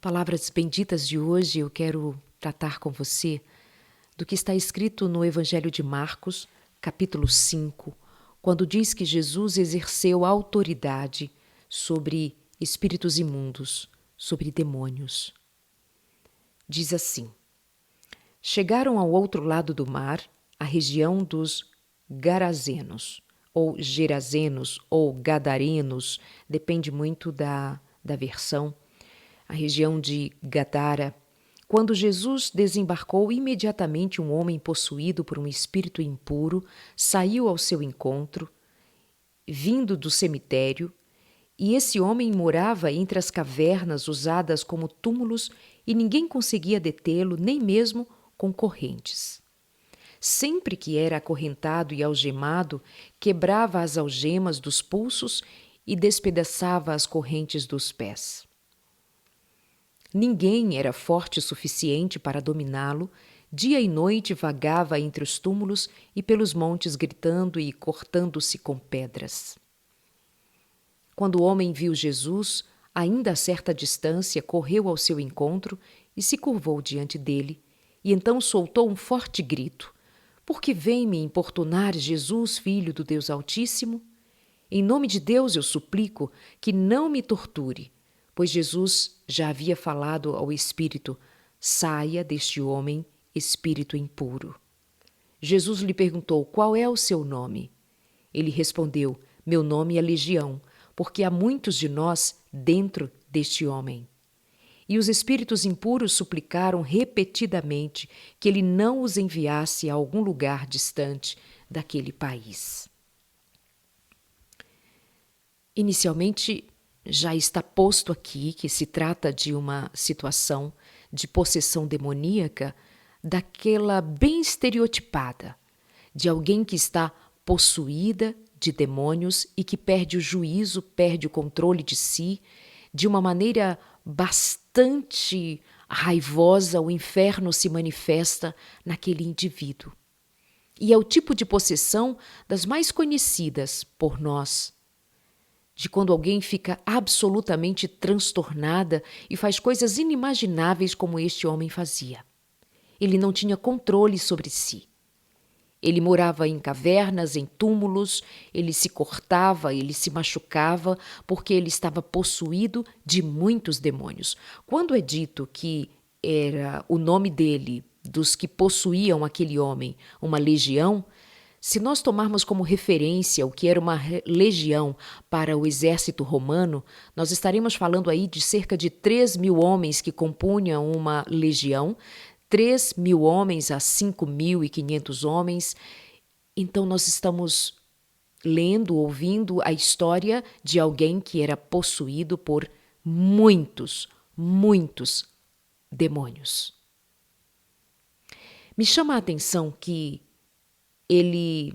Palavras benditas de hoje, eu quero tratar com você do que está escrito no Evangelho de Marcos, capítulo 5, quando diz que Jesus exerceu autoridade sobre espíritos imundos, sobre demônios. Diz assim: chegaram ao outro lado do mar, a região dos Garazenos, ou Gerazenos, ou Gadarenos, depende muito da versão, a região de Gadara. Quando Jesus desembarcou, imediatamente um homem possuído por um espírito impuro saiu ao seu encontro, vindo do cemitério, e esse homem morava entre as cavernas usadas como túmulos e ninguém conseguia detê-lo, nem mesmo com correntes. Sempre que era acorrentado e algemado, quebrava as algemas dos pulsos e despedaçava as correntes dos pés. Ninguém era forte o suficiente para dominá-lo. Dia e noite vagava entre os túmulos e pelos montes gritando e cortando-se com pedras. Quando o homem viu Jesus, ainda a certa distância, correu ao seu encontro e se curvou diante dele, e então soltou um forte grito: Por que vem me importunar, Jesus, Filho do Deus Altíssimo? Em nome de Deus eu suplico que não me torture, pois Jesus já havia falado ao espírito: saia deste homem, espírito impuro. Jesus lhe perguntou: qual é o seu nome? Ele respondeu: meu nome é Legião, porque há muitos de nós dentro deste homem. E os espíritos impuros suplicaram repetidamente que ele não os enviasse a algum lugar distante daquele país. Inicialmente, já está posto aqui que se trata de uma situação de possessão demoníaca daquela bem estereotipada, de alguém que está possuída de demônios e que perde o juízo, perde o controle de si. De uma maneira bastante raivosa, o inferno se manifesta naquele indivíduo. E é o tipo de possessão das mais conhecidas por nós, de quando alguém fica absolutamente transtornada e faz coisas inimagináveis como este homem fazia. Ele não tinha controle sobre si. Ele morava em cavernas, em túmulos, ele se cortava, ele se machucava, porque ele estava possuído de muitos demônios. Quando é dito que era o nome dele, dos que possuíam aquele homem, uma legião, se nós tomarmos como referência o que era uma legião para o exército romano, nós estaremos falando aí de cerca de 3.000 homens que compunham uma legião, 3.000 homens a 5.500 homens. Então nós estamos lendo, ouvindo a história de alguém que era possuído por muitos demônios. Me chama a atenção que ele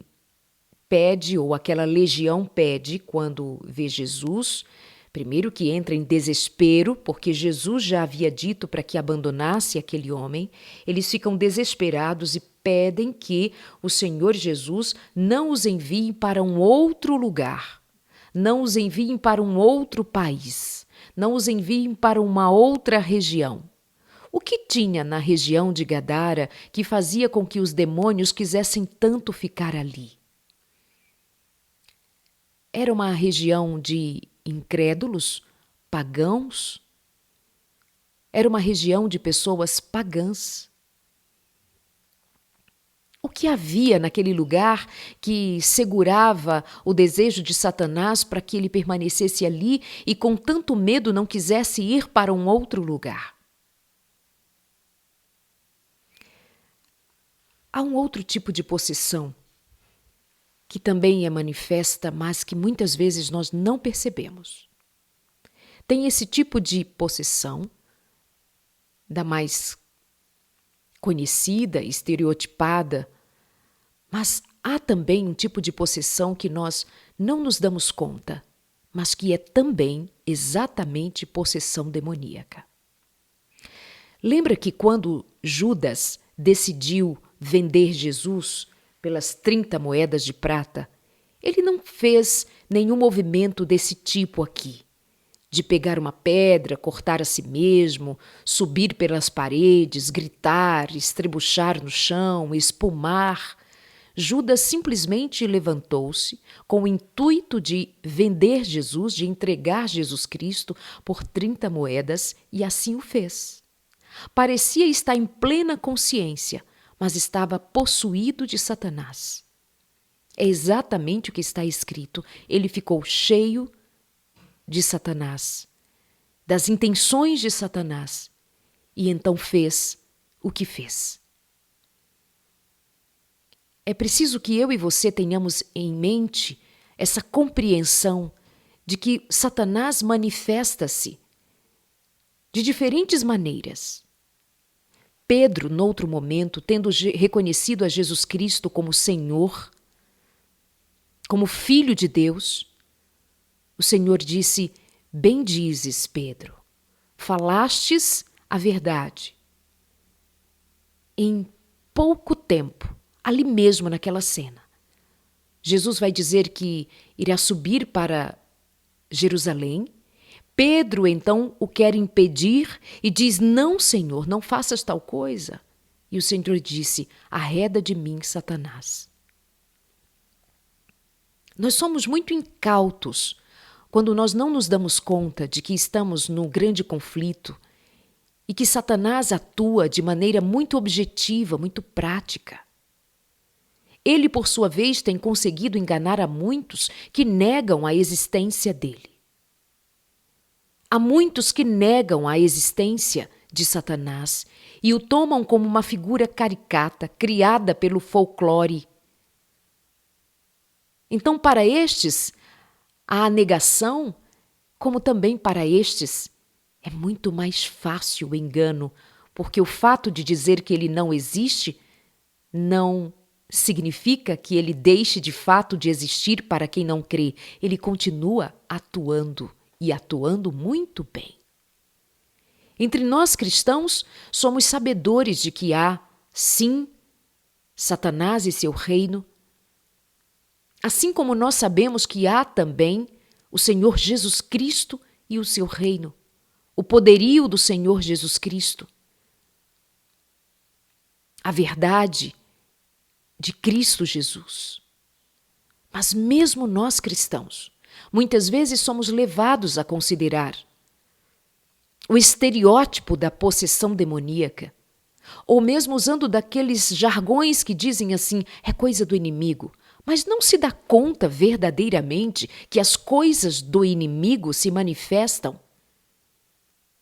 pede, ou aquela legião pede, quando vê Jesus, primeiro que entra em desespero, porque Jesus já havia dito para que abandonasse aquele homem. Eles ficam desesperados e pedem que o Senhor Jesus não os envie para um outro lugar, não os envie para um outro país, não os envie para uma outra região. O que tinha na região de Gadara que fazia com que os demônios quisessem tanto ficar ali? Era uma região de incrédulos, pagãos? Era uma região de pessoas pagãs? O que havia naquele lugar que segurava o desejo de Satanás para que ele permanecesse ali e com tanto medo não quisesse ir para um outro lugar? Há um outro tipo de possessão que também é manifesta, mas que muitas vezes nós não percebemos. Tem esse tipo de possessão, da mais conhecida, estereotipada, mas há também um tipo de possessão que nós não nos damos conta, mas que é também exatamente possessão demoníaca. Lembra que quando Judas decidiu vender Jesus pelas 30 moedas de prata, ele não fez nenhum movimento desse tipo aqui, de pegar uma pedra, cortar a si mesmo, subir pelas paredes, gritar, estrebuchar no chão, espumar, Judas simplesmente levantou-se com o intuito de vender Jesus, de entregar Jesus Cristo por 30 moedas, e assim o fez. Parecia estar em plena consciência, mas estava possuído de Satanás. É exatamente o que está escrito. Ele ficou cheio de Satanás, das intenções de Satanás, e então fez o que fez. É preciso que eu e você tenhamos em mente essa compreensão de que Satanás manifesta-se de diferentes maneiras. Pedro, noutro momento, tendo reconhecido a Jesus Cristo como Senhor, como Filho de Deus, o Senhor disse: "Bem dizes, Pedro, falastes a verdade." Em pouco tempo, ali mesmo naquela cena, Jesus vai dizer que irá subir para Jerusalém. Pedro, então, o quer impedir e diz: "Não, Senhor, não faças tal coisa." E o Senhor disse: "Arreda de mim, Satanás." Nós somos muito incautos quando nós não nos damos conta de que estamos num grande conflito e que Satanás atua de maneira muito objetiva, muito prática. Ele, por sua vez, tem conseguido enganar a muitos que negam a existência dele. Há muitos que negam a existência de Satanás e o tomam como uma figura caricata, criada pelo folclore. Então, para estes, há a negação, como também para estes, é muito mais fácil o engano, porque o fato de dizer que ele não existe não significa que ele deixe de fato de existir para quem não crê. Ele continua atuando, e atuando muito bem. Entre nós cristãos, somos sabedores de que há, sim, Satanás e seu reino, assim como nós sabemos que há também o Senhor Jesus Cristo e o seu reino, o poderio do Senhor Jesus Cristo, a verdade de Cristo Jesus. Mas mesmo nós cristãos, muitas vezes somos levados a considerar o estereótipo da possessão demoníaca, ou mesmo usando daqueles jargões que dizem assim: é coisa do inimigo, mas não se dá conta verdadeiramente que as coisas do inimigo se manifestam.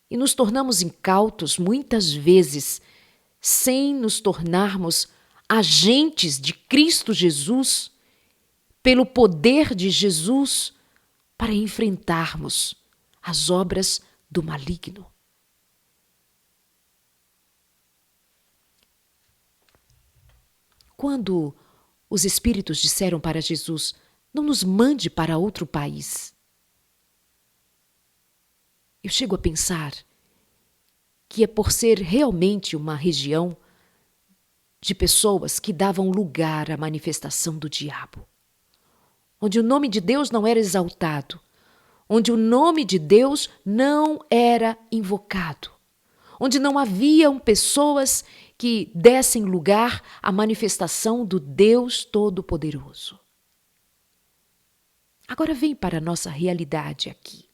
E nos tornamos incautos muitas vezes, sem nos tornarmos agentes de Cristo Jesus, pelo poder de Jesus, para enfrentarmos as obras do maligno. Quando os espíritos disseram para Jesus: "Não nos mande para outro país", eu chego a pensar que é por ser realmente uma região de pessoas que davam lugar à manifestação do diabo, onde o nome de Deus não era exaltado, onde o nome de Deus não era invocado, onde não haviam pessoas que dessem lugar à manifestação do Deus Todo-Poderoso. Agora vem para a nossa realidade aqui.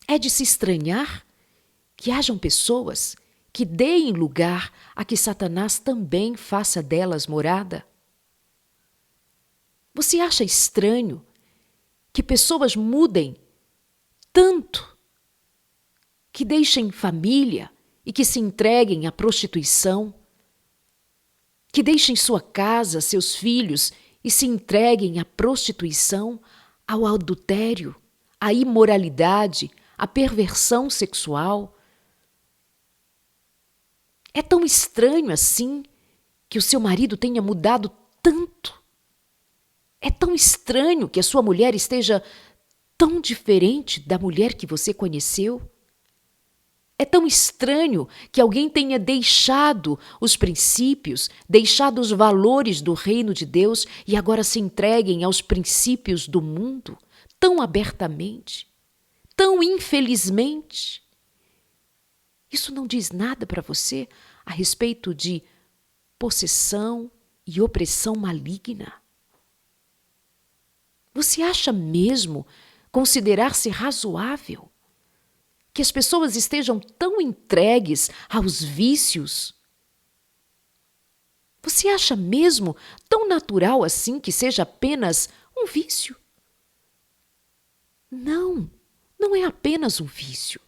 É de se estranhar que hajam pessoas que deem lugar a que Satanás também faça delas morada? Você acha estranho que pessoas mudem tanto, que deixem família e que se entreguem à prostituição, que deixem sua casa, seus filhos e se entreguem à prostituição, ao adultério, à imoralidade, à perversão sexual? É tão estranho assim que o seu marido tenha mudado tanto? É tão estranho que a sua mulher esteja tão diferente da mulher que você conheceu? É tão estranho que alguém tenha deixado os princípios, deixado os valores do reino de Deus e agora se entreguem aos princípios do mundo? tão abertamente, tão infelizmente. Isso não diz nada para você a respeito de possessão e opressão maligna? Você acha mesmo considerar-se razoável que as pessoas estejam tão entregues aos vícios? Você acha mesmo tão natural assim que seja apenas um vício? Não, não é apenas um vício.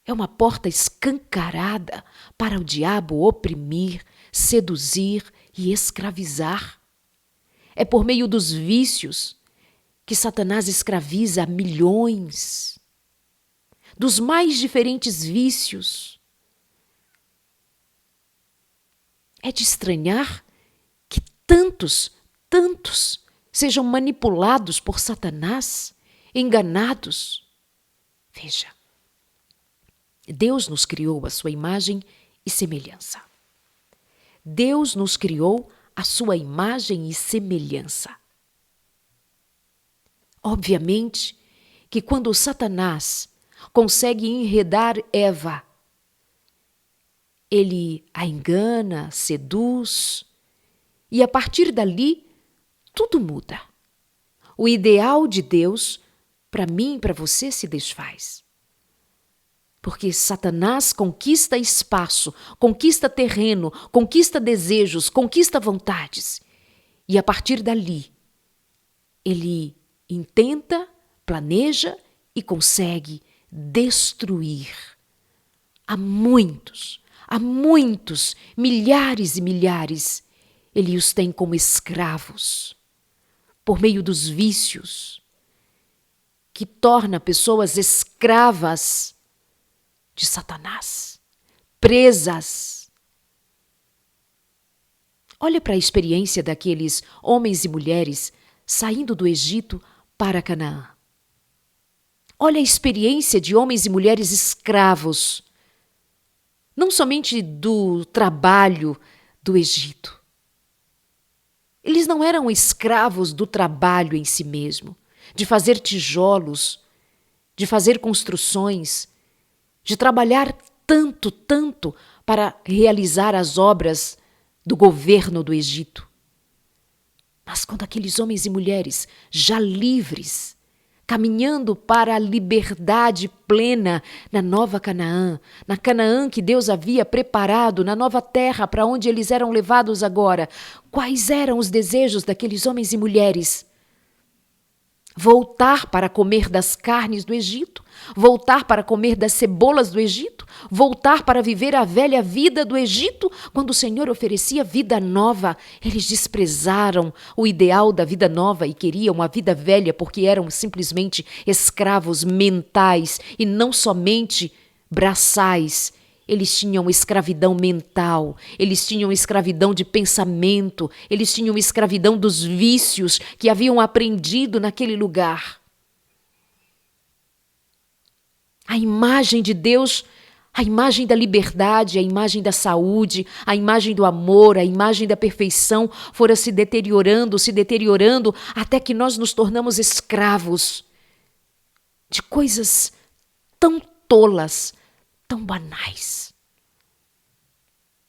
É uma porta escancarada para o diabo oprimir, seduzir e escravizar. É por meio dos vícios que Satanás escraviza milhões, dos mais diferentes vícios. É de estranhar que tantos sejam manipulados por Satanás, enganados. Veja, Deus nos criou à sua imagem e semelhança. Deus nos criou à sua imagem e semelhança. Obviamente que quando Satanás consegue enredar Eva, ele a engana, seduz, e a partir dali tudo muda. O ideal de Deus, para mim e para você, se desfaz. Porque Satanás conquista espaço, conquista terreno, conquista desejos, conquista vontades. E a partir dali, ele intenta, planeja e consegue destruir a muitos, milhares e milhares. Ele os tem como escravos, por meio dos vícios, que torna pessoas escravas de Satanás, presas. Olha para a experiência daqueles homens e mulheres saindo do Egito para Canaã. Olha a experiência de homens e mulheres escravos, não somente do trabalho do Egito. Eles não eram escravos do trabalho em si mesmo, de fazer tijolos, de fazer construções, de trabalhar tanto para realizar as obras do governo do Egito. Mas quando aqueles homens e mulheres, já livres, caminhando para a liberdade plena na nova Canaã, na Canaã que Deus havia preparado, na nova terra para onde eles eram levados agora, quais eram os desejos daqueles homens e mulheres? Voltar para comer das carnes do Egito, voltar para comer das cebolas do Egito, voltar para viver a velha vida do Egito, quando o Senhor oferecia vida nova. Eles desprezaram o ideal da vida nova e queriam a vida velha porque eram simplesmente escravos mentais e não somente braçais. Eles tinham escravidão mental, eles tinham escravidão de pensamento, eles tinham escravidão dos vícios que haviam aprendido naquele lugar. A imagem de Deus, a imagem da liberdade, a imagem da saúde, a imagem do amor, a imagem da perfeição fora se deteriorando, até que nós nos tornamos escravos de coisas tão tolas, tão banais.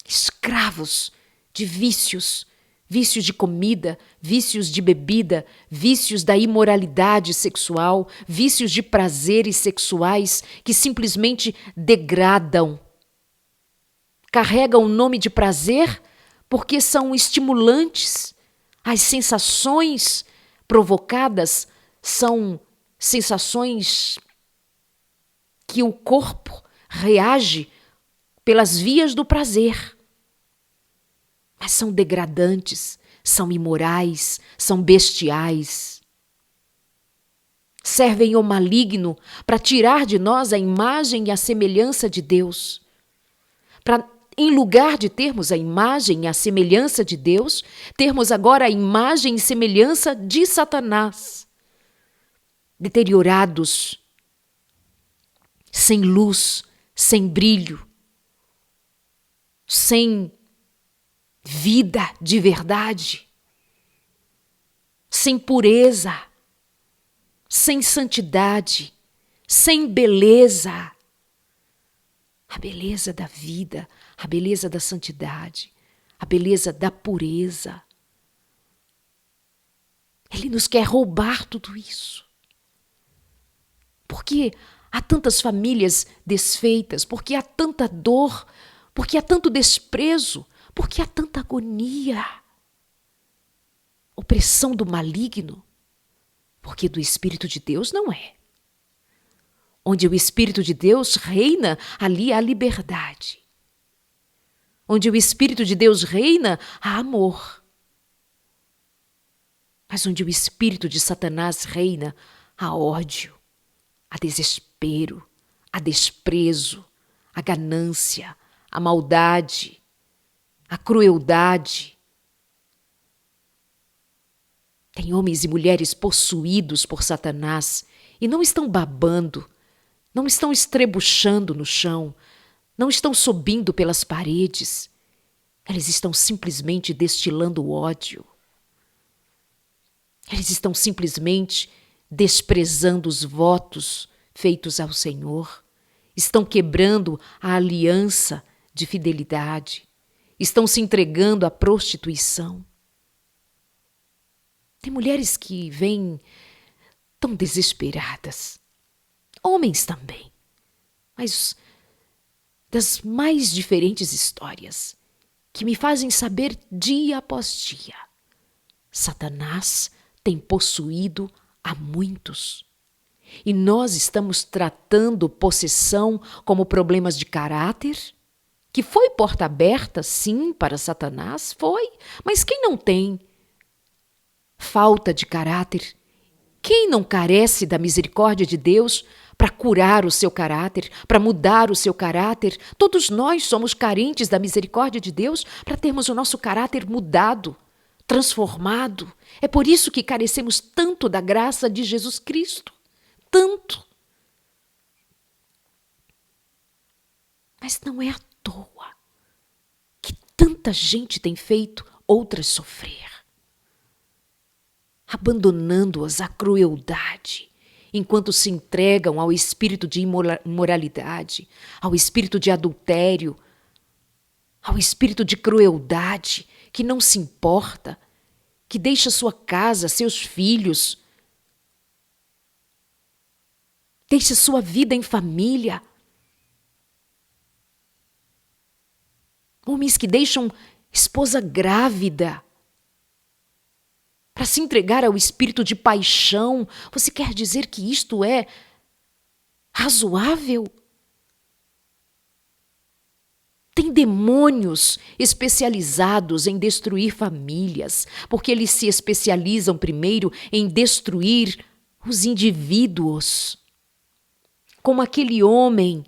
Escravos de vícios, vícios de comida, vícios de bebida, vícios da imoralidade sexual, vícios de prazeres sexuais que simplesmente degradam. Carregam o nome de prazer porque são estimulantes. As sensações provocadas são sensações que o corpo reage pelas vias do prazer. Mas são degradantes, são imorais, são bestiais. Servem ao maligno para tirar de nós a imagem e a semelhança de Deus. Para, em lugar de termos a imagem e a semelhança de Deus, termos agora a imagem e semelhança de Satanás. Deteriorados, sem luz, sem brilho, sem vida de verdade, sem pureza. sem santidade, sem beleza. A beleza da vida, a beleza da santidade, a beleza da pureza. Ele nos quer roubar tudo isso. Porque há tantas famílias desfeitas, porque há tanta dor, porque há tanto desprezo, porque há tanta agonia. Opressão do maligno, porque do Espírito de Deus não é. Onde o Espírito de Deus reina, ali há liberdade. Onde o Espírito de Deus reina, há amor. Mas onde o Espírito de Satanás reina, há ódio, há desespero, há desprezo, há ganância, há maldade, há crueldade. Tem homens e mulheres possuídos por Satanás e não estão babando, não estão estrebuchando no chão, não estão subindo pelas paredes. Eles estão simplesmente destilando ódio. Eles estão simplesmente desprezando os votos feitos ao Senhor. Estão quebrando a aliança de fidelidade. Estão se entregando à prostituição. Tem mulheres que vêm tão desesperadas. Homens também. Mas das mais diferentes histórias que me fazem saber dia após dia. Satanás tem possuído a muitos. E nós estamos tratando possessão como problemas de caráter, que foi porta aberta, sim, para Satanás, foi. Mas quem não tem falta de caráter? Quem não carece da misericórdia de Deus para curar o seu caráter, para mudar o seu caráter? Todos nós somos carentes da misericórdia de Deus para termos o nosso caráter mudado, transformado. É por isso que carecemos tanto da graça de Jesus Cristo. Tanto. Mas não é à toa que tanta gente tem feito outras sofrer, abandonando-as à crueldade, enquanto se entregam ao espírito de imoralidade, ao espírito de adultério, ao espírito de crueldade, que não se importa, que deixa sua casa, seus filhos, deixa sua vida em família. Homens que deixam esposa grávida para se entregar ao espírito de paixão. Você quer dizer que isto é razoável? Tem demônios especializados em destruir famílias, porque eles se especializam primeiro em destruir os indivíduos. Como aquele homem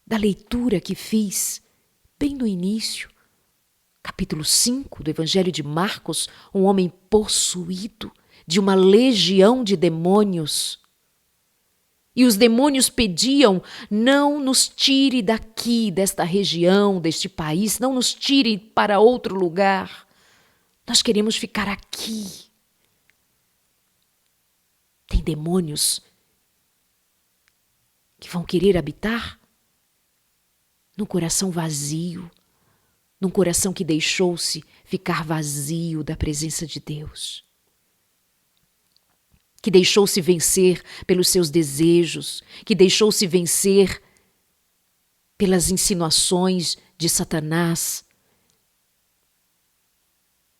da leitura que fiz bem no início, capítulo 5 do Evangelho de Marcos, um homem possuído de uma legião de demônios. E os demônios pediam: não nos tire daqui, desta região, deste país, não nos tire para outro lugar. Nós queremos ficar aqui. Tem demônios que vão querer habitar num coração vazio, num coração que deixou-se ficar vazio da presença de Deus, que deixou-se vencer pelos seus desejos, que deixou-se vencer pelas insinuações de Satanás,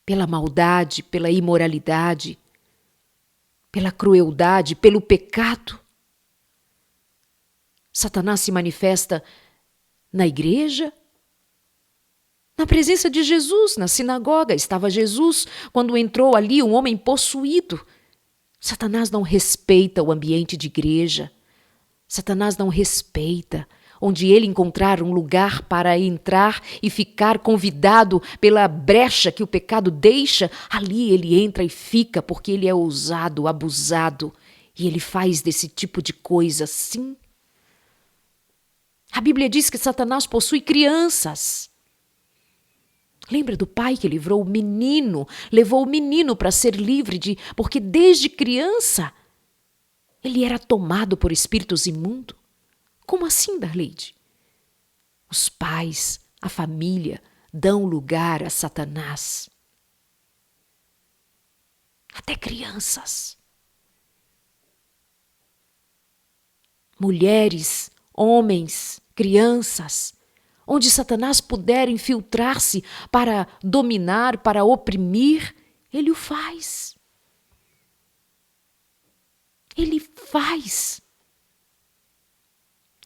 pela maldade, pela imoralidade, pela crueldade, pelo pecado. Satanás se manifesta na igreja, na presença de Jesus, na sinagoga. Estava Jesus quando entrou ali um homem possuído. Satanás não respeita o ambiente de igreja. Satanás não respeita onde ele encontrar um lugar para entrar e ficar convidado pela brecha que o pecado deixa. Ali ele entra e fica, porque ele é ousado, abusado, e ele faz desse tipo de coisa, sim. A Bíblia diz que Satanás possui crianças. Lembra do pai que livrou o menino, levou o menino para ser livre porque desde criança Ele era tomado por espíritos imundos? Como assim, Darleide? Os pais, a família, dão lugar a Satanás. Até crianças. Mulheres, homens, crianças, onde Satanás puder infiltrar-se para dominar, para oprimir, ele o faz. Ele faz.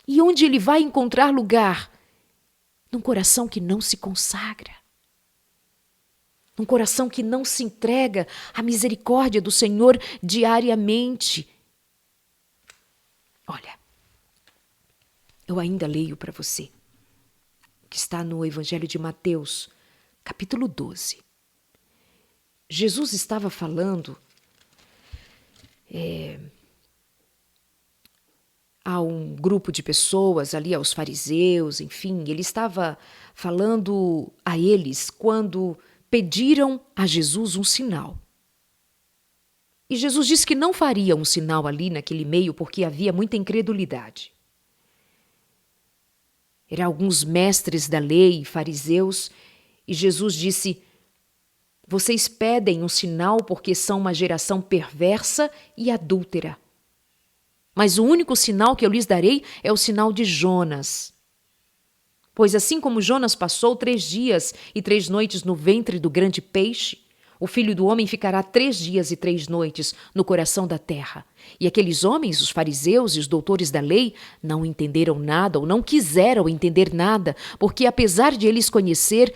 E onde ele vai encontrar lugar? Num coração que não se consagra. Num coração que não se entrega à misericórdia do Senhor diariamente. Olha, eu ainda leio para você, que está no Evangelho de Mateus, capítulo 12. Jesus estava falando a um grupo de pessoas ali, aos fariseus, enfim, ele estava falando a eles quando pediram a Jesus um sinal. E Jesus disse que não faria um sinal ali naquele meio porque havia muita incredulidade. Eram alguns mestres da lei, fariseus, e Jesus disse: vocês pedem um sinal porque são uma geração perversa e adúltera. Mas o único sinal que eu lhes darei é o sinal de Jonas. Pois assim como Jonas passou 3 dias e 3 noites no ventre do grande peixe, o Filho do Homem ficará 3 dias e 3 noites no coração da terra. E aqueles homens, os fariseus e os doutores da lei, não entenderam nada ou não quiseram entender nada, porque apesar de eles conhecer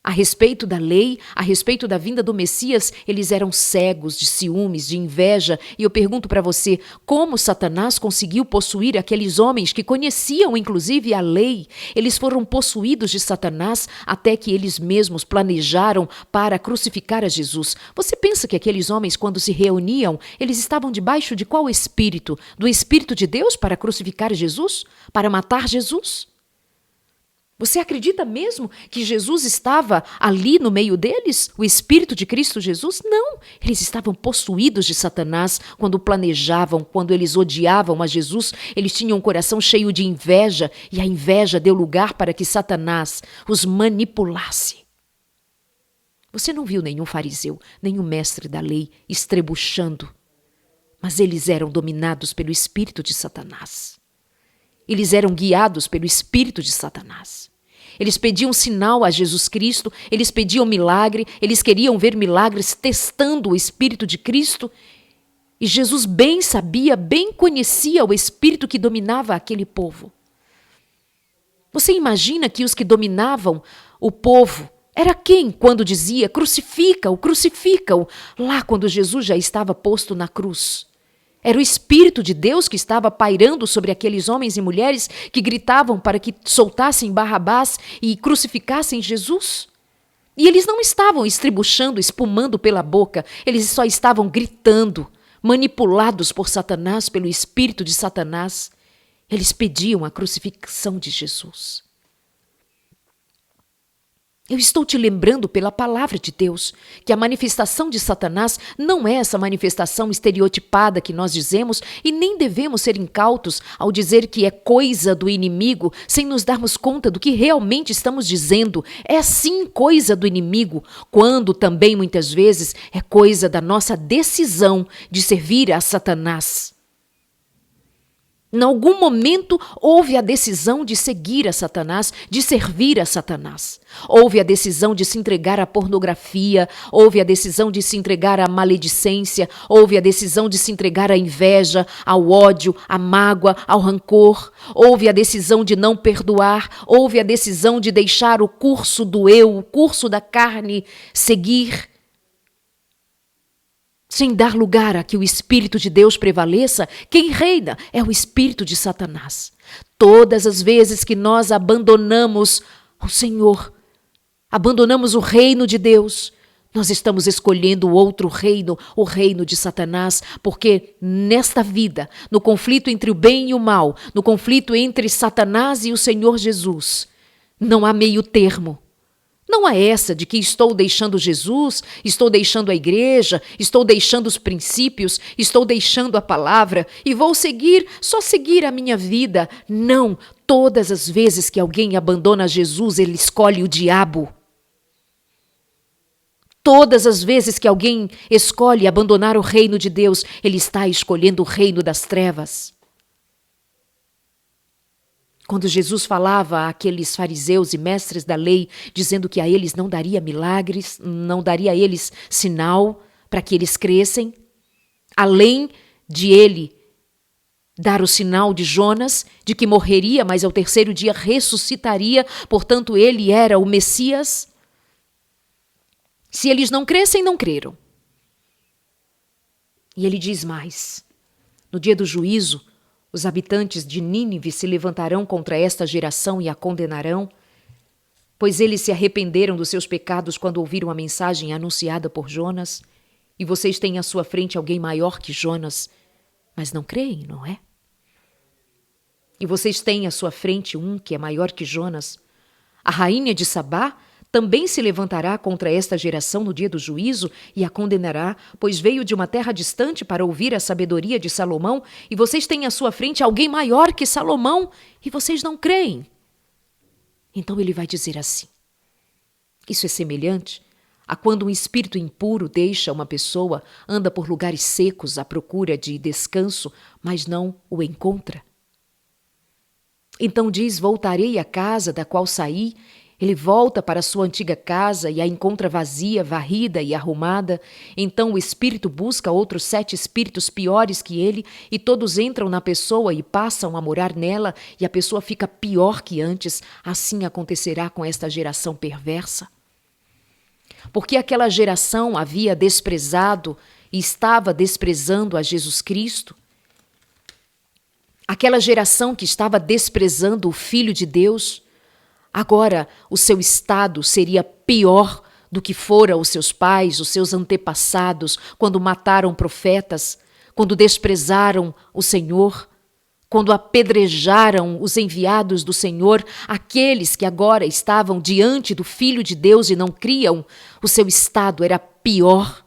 a respeito da lei, a respeito da vinda do Messias, eles eram cegos de ciúmes, de inveja. E eu pergunto para você, como Satanás conseguiu possuir aqueles homens que conheciam inclusive a lei? Eles foram possuídos de Satanás até que eles mesmos planejaram para crucificar a Jesus. Você pensa que aqueles homens, quando se reuniam, eles estavam debaixo de qual espírito? Do Espírito de Deus para crucificar Jesus? Para matar Jesus? Você acredita mesmo que Jesus estava ali no meio deles? O Espírito de Cristo Jesus? Não, eles estavam possuídos de Satanás quando planejavam, quando eles odiavam a Jesus. Eles tinham um coração cheio de inveja e a inveja deu lugar para que Satanás os manipulasse. Você não viu nenhum fariseu, nenhum mestre da lei estrebuchando, mas eles eram dominados pelo Espírito de Satanás. Eles eram guiados pelo Espírito de Satanás. Eles pediam sinal a Jesus Cristo, eles pediam milagre, eles queriam ver milagres testando o Espírito de Cristo. E Jesus bem sabia, bem conhecia o Espírito que dominava aquele povo. Você imagina que os que dominavam o povo era quem quando dizia crucifica-o, crucifica-o, lá quando Jesus já estava posto na cruz? Era o Espírito de Deus que estava pairando sobre aqueles homens e mulheres que gritavam para que soltassem Barrabás e crucificassem Jesus. E eles não estavam estribuchando, espumando pela boca, eles só estavam gritando, manipulados por Satanás, pelo Espírito de Satanás. Eles pediam a crucifixão de Jesus. Eu estou te lembrando pela palavra de Deus que a manifestação de Satanás não é essa manifestação estereotipada que nós dizemos e nem devemos ser incautos ao dizer que é coisa do inimigo sem nos darmos conta do que realmente estamos dizendo. É sim coisa do inimigo, quando também muitas vezes é coisa da nossa decisão de servir a Satanás. Em algum momento houve a decisão de seguir a Satanás, de servir a Satanás. Houve a decisão de se entregar à pornografia, houve a decisão de se entregar à maledicência, houve a decisão de se entregar à inveja, ao ódio, à mágoa, ao rancor. Houve a decisão de não perdoar, houve a decisão de deixar o curso do eu, o curso da carne, seguir. Sem dar lugar a que o Espírito de Deus prevaleça, quem reina é o Espírito de Satanás. Todas as vezes que nós abandonamos o Senhor, abandonamos o reino de Deus, nós estamos escolhendo outro reino, o reino de Satanás, porque nesta vida, no conflito entre o bem e o mal, no conflito entre Satanás e o Senhor Jesus, não há meio termo. Não é essa de que estou deixando Jesus, estou deixando a igreja, estou deixando os princípios, estou deixando a palavra e vou só seguir a minha vida. Não, todas as vezes que alguém abandona Jesus, ele escolhe o diabo. Todas as vezes que alguém escolhe abandonar o reino de Deus, ele está escolhendo o reino das trevas. Quando Jesus falava àqueles fariseus e mestres da lei, dizendo que a eles não daria milagres, não daria a eles sinal para que eles crescem, além de ele dar o sinal de Jonas, de que morreria, mas ao terceiro dia ressuscitaria, portanto ele era o Messias. Se eles não crescem, não creram. E ele diz mais: no dia do juízo, os habitantes de Nínive se levantarão contra esta geração e a condenarão, pois eles se arrependeram dos seus pecados quando ouviram a mensagem anunciada por Jonas, e vocês têm à sua frente alguém maior que Jonas, mas não creem, não é? E vocês têm à sua frente um que é maior que Jonas. A rainha de Sabá também se levantará contra esta geração no dia do juízo e a condenará, pois veio de uma terra distante para ouvir a sabedoria de Salomão, e vocês têm à sua frente alguém maior que Salomão, e vocês não creem. Então ele vai dizer assim: isso é semelhante a quando um espírito impuro deixa uma pessoa, anda por lugares secos à procura de descanso, mas não o encontra. Então diz: voltarei à casa da qual saí. Ele volta para sua antiga casa e a encontra vazia, varrida e arrumada. Então o espírito busca outros 7 espíritos piores que ele, e todos entram na pessoa e passam a morar nela, e a pessoa fica pior que antes. Assim acontecerá com esta geração perversa. Porque aquela geração havia desprezado e estava desprezando a Jesus Cristo. Aquela geração que estava desprezando o Filho de Deus. Agora, o seu estado seria pior do que fora os seus pais, os seus antepassados, quando mataram profetas, quando desprezaram o Senhor, quando apedrejaram os enviados do Senhor, aqueles que agora estavam diante do Filho de Deus e não criam. O seu estado era pior.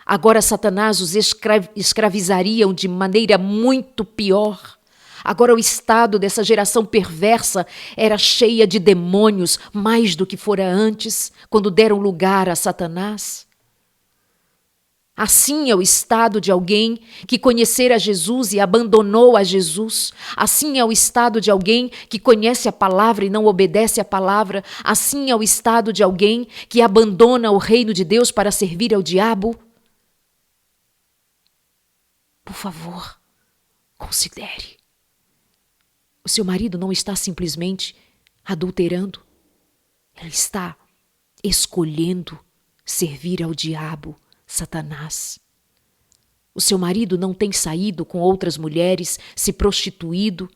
Agora Satanás os escravizariam de maneira muito pior. Agora o estado dessa geração perversa era cheia de demônios, mais do que fora antes, quando deram lugar a Satanás. Assim é o estado de alguém que conhecera Jesus e abandonou a Jesus. Assim é o estado de alguém que conhece a palavra e não obedece à palavra. Assim é o estado de alguém que abandona o reino de Deus para servir ao diabo. Por favor, considere. O seu marido não está simplesmente adulterando. Ele está escolhendo servir ao diabo, Satanás. O seu marido não tem saído com outras mulheres, se prostituído,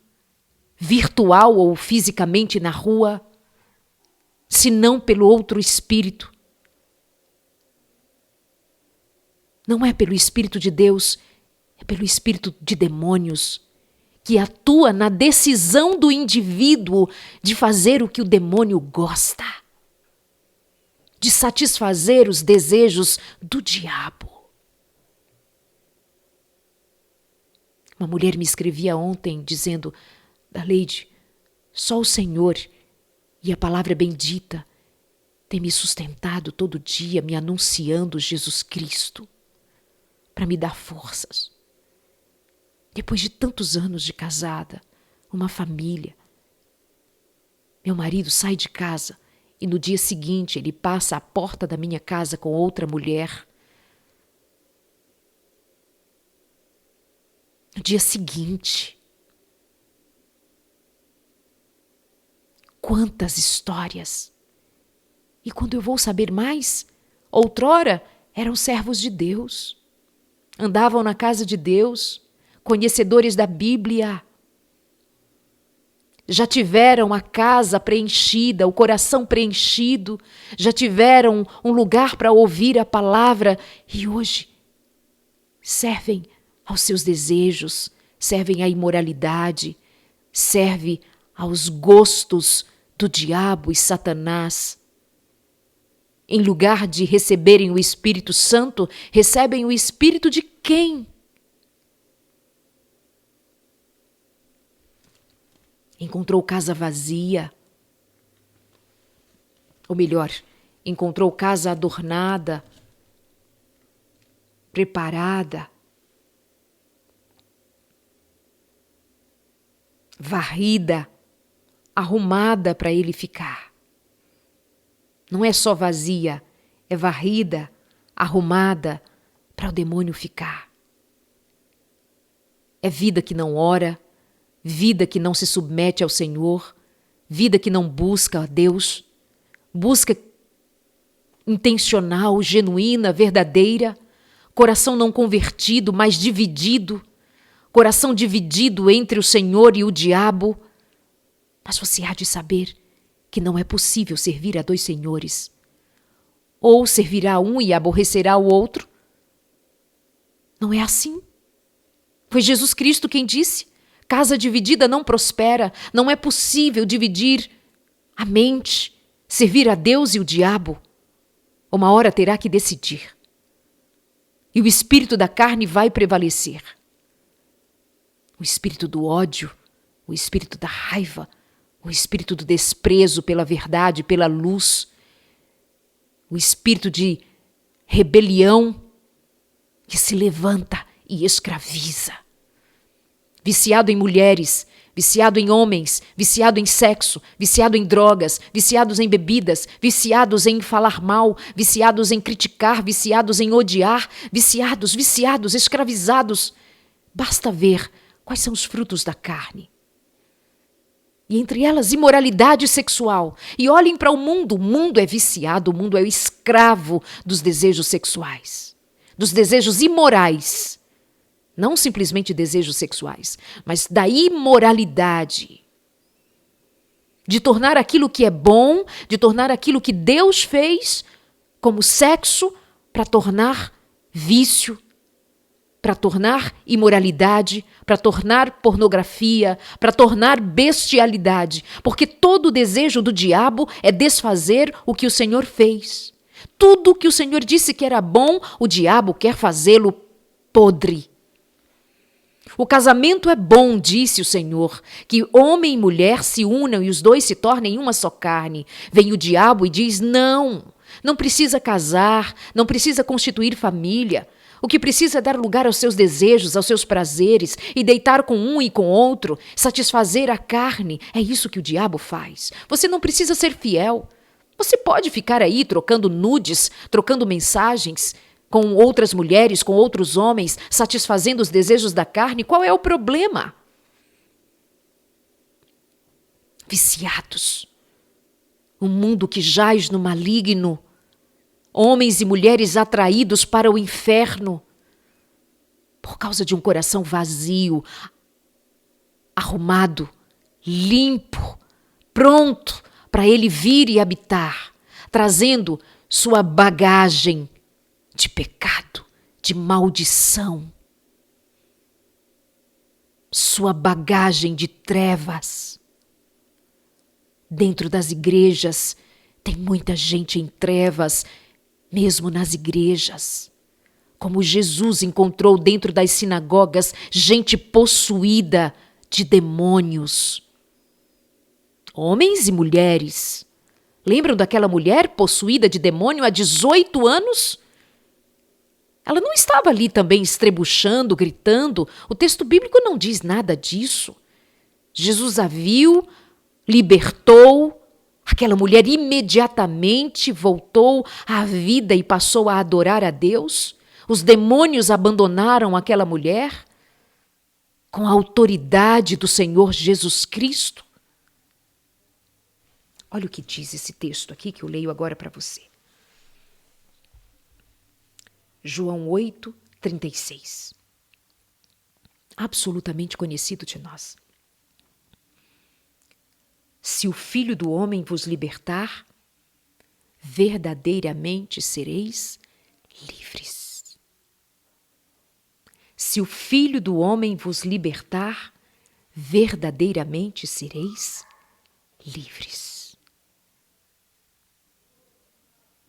virtual ou fisicamente na rua, senão pelo outro espírito. Não é pelo Espírito de Deus, é pelo espírito de demônios, que atua na decisão do indivíduo de fazer o que o demônio gosta, de satisfazer os desejos do diabo. Uma mulher me escrevia ontem dizendo: Daleide, só o Senhor e a palavra bendita tem me sustentado todo dia, me anunciando Jesus Cristo, para me dar forças. Depois de tantos anos de casada, uma família, meu marido sai de casa e no dia seguinte ele passa à porta da minha casa com outra mulher. No dia seguinte, quantas histórias! E quando eu vou saber mais, outrora eram servos de Deus, andavam na casa de Deus, conhecedores da Bíblia, já tiveram a casa preenchida, o coração preenchido, já tiveram um lugar para ouvir a palavra e hoje servem aos seus desejos, servem à imoralidade, servem aos gostos do diabo e Satanás. Em lugar de receberem o Espírito Santo, recebem o Espírito de quem? Encontrou casa vazia. Ou melhor, encontrou casa adornada, preparada, varrida, arrumada para ele ficar. Não é só vazia, é varrida, arrumada para o demônio ficar. É vida que não ora, vida que não se submete ao Senhor, vida que não busca a Deus, busca intencional, genuína, verdadeira, coração não convertido, mas dividido, coração dividido entre o Senhor e o diabo. Mas você há de saber que não é possível servir a dois senhores. Ou servirá um e aborrecerá o outro. Não é assim. Foi Jesus Cristo quem disse: casa dividida não prospera, não é possível dividir a mente, servir a Deus e o diabo. Uma hora terá que decidir. E o espírito da carne vai prevalecer. O espírito do ódio, o espírito da raiva, o espírito do desprezo pela verdade, pela luz, o espírito de rebelião que se levanta e escraviza. Viciado em mulheres, viciado em homens, viciado em sexo, viciado em drogas, viciados em bebidas, viciados em falar mal, viciados em criticar, viciados em odiar, viciados, escravizados. Basta ver quais são os frutos da carne. E entre elas, imoralidade sexual. E olhem para o mundo é viciado, o mundo é o escravo dos desejos sexuais, dos desejos imorais. Não simplesmente desejos sexuais, mas da imoralidade. De tornar aquilo que é bom, de tornar aquilo que Deus fez como sexo, para tornar vício, para tornar imoralidade, para tornar pornografia, para tornar bestialidade. Porque todo o desejo do diabo é desfazer o que o Senhor fez. Tudo que o Senhor disse que era bom, o diabo quer fazê-lo podre. O casamento é bom, disse o Senhor, que homem e mulher se unam e os dois se tornem uma só carne. Vem o diabo e diz: não precisa casar, não precisa constituir família. O que precisa é dar lugar aos seus desejos, aos seus prazeres, e deitar com um e com outro, satisfazer a carne. É isso que o diabo faz. Você não precisa ser fiel. Você pode ficar aí trocando nudes, trocando mensagens com outras mulheres, com outros homens, satisfazendo os desejos da carne. Qual é o problema? Viciados. Um mundo que jaz no maligno. Homens e mulheres atraídos para o inferno. Por causa de um coração vazio, arrumado, limpo, pronto para ele vir e habitar, trazendo sua bagagem de pecado, de maldição, sua bagagem de trevas. Dentro das igrejas tem muita gente em trevas, mesmo nas igrejas. Como Jesus encontrou dentro das sinagogas gente possuída de demônios. Homens e mulheres. Lembram daquela mulher possuída de demônio há 18 anos? Ela não estava ali também estrebuchando, gritando. O texto bíblico não diz nada disso. Jesus a viu, libertou. Aquela mulher imediatamente voltou à vida e passou a adorar a Deus. Os demônios abandonaram aquela mulher com a autoridade do Senhor Jesus Cristo. Olha o que diz esse texto aqui que eu leio agora para você. João 8, 36. Absolutamente conhecido de nós. Se o Filho do Homem vos libertar, verdadeiramente sereis livres. Se o Filho do Homem vos libertar, verdadeiramente sereis livres.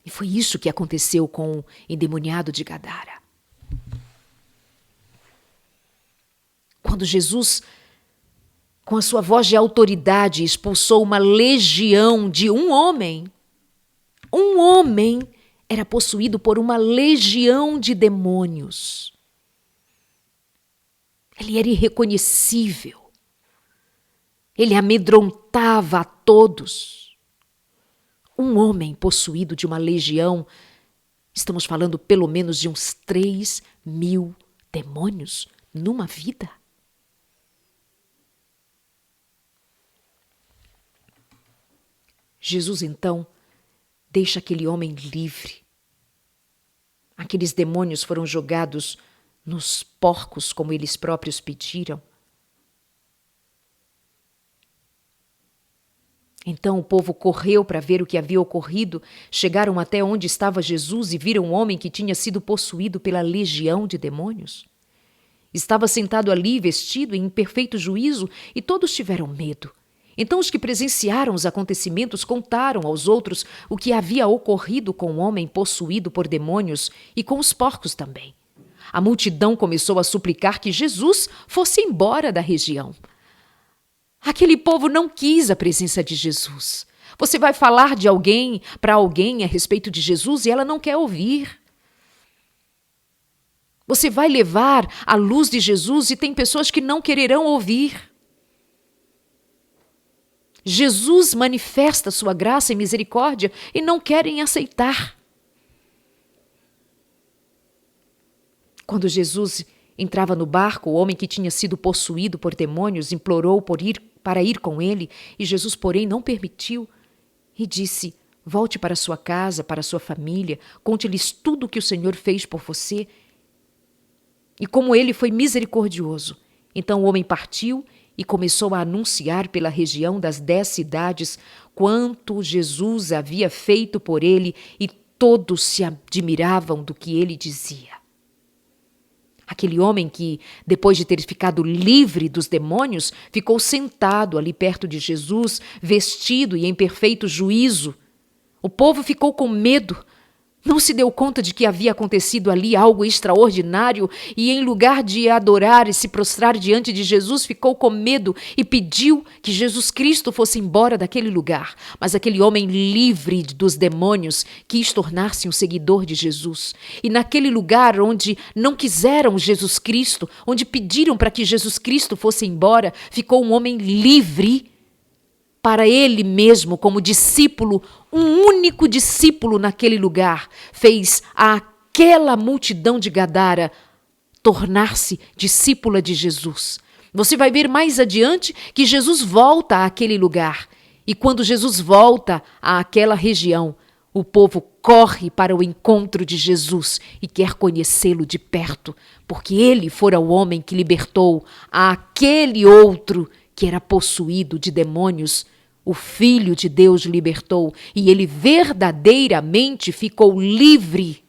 E foi isso que aconteceu com o endemoniado de Gadara. Quando Jesus, com a sua voz de autoridade, expulsou uma legião de um homem era possuído por uma legião de demônios. Ele era irreconhecível. Ele amedrontava a todos. Um homem possuído de uma legião, estamos falando pelo menos de uns 3.000 demônios numa vida. Jesus, então, deixa aquele homem livre. Aqueles demônios foram jogados nos porcos, como eles próprios pediram. Então o povo correu para ver o que havia ocorrido, chegaram até onde estava Jesus e viram um homem que tinha sido possuído pela legião de demônios. Estava sentado ali, vestido em perfeito juízo, e todos tiveram medo. Então os que presenciaram os acontecimentos contaram aos outros o que havia ocorrido com o homem possuído por demônios e com os porcos também. A multidão começou a suplicar que Jesus fosse embora da região. Aquele povo não quis a presença de Jesus. Você vai falar de alguém para alguém a respeito de Jesus e ela não quer ouvir. Você vai levar a luz de Jesus e tem pessoas que não quererão ouvir. Jesus manifesta sua graça e misericórdia e não querem aceitar. Quando Jesus entrava no barco, o homem que tinha sido possuído por demônios implorou para ir com ele, e Jesus, porém, não permitiu e disse: volte para sua casa, para sua família, conte-lhes tudo o que o Senhor fez por você e como ele foi misericordioso. Então o homem partiu e começou a anunciar pela região das 10 cidades quanto Jesus havia feito por ele, e todos se admiravam do que ele dizia. Aquele homem que, depois de ter ficado livre dos demônios, ficou sentado ali perto de Jesus, vestido e em perfeito juízo. O povo ficou com medo. Não se deu conta de que havia acontecido ali algo extraordinário e, em lugar de adorar e se prostrar diante de Jesus, ficou com medo e pediu que Jesus Cristo fosse embora daquele lugar. Mas aquele homem livre dos demônios quis tornar-se um seguidor de Jesus. E naquele lugar onde não quiseram Jesus Cristo, onde pediram para que Jesus Cristo fosse embora, ficou um homem livre para ele mesmo, como discípulo, um único discípulo naquele lugar, fez aquela multidão de Gadara tornar-se discípula de Jesus. Você vai ver mais adiante que Jesus volta àquele lugar. E quando Jesus volta àquela região, o povo corre para o encontro de Jesus e quer conhecê-lo de perto, porque ele fora o homem que libertou aquele outro que era possuído de demônios. O Filho de Deus libertou e ele verdadeiramente ficou livre.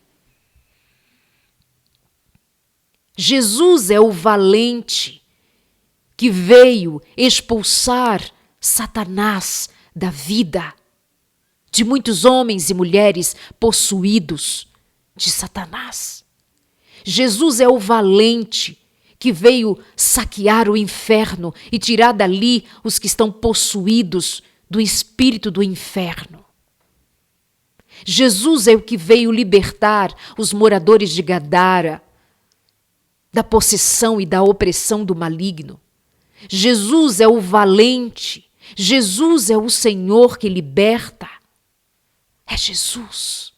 Jesus é o valente que veio expulsar Satanás da vida de muitos homens e mulheres possuídos de Satanás. Jesus é o valente que veio saquear o inferno e tirar dali os que estão possuídos do espírito do inferno. Jesus é o que veio libertar os moradores de Gadara da possessão e da opressão do maligno. Jesus é o valente. Jesus é o Senhor que liberta. É Jesus.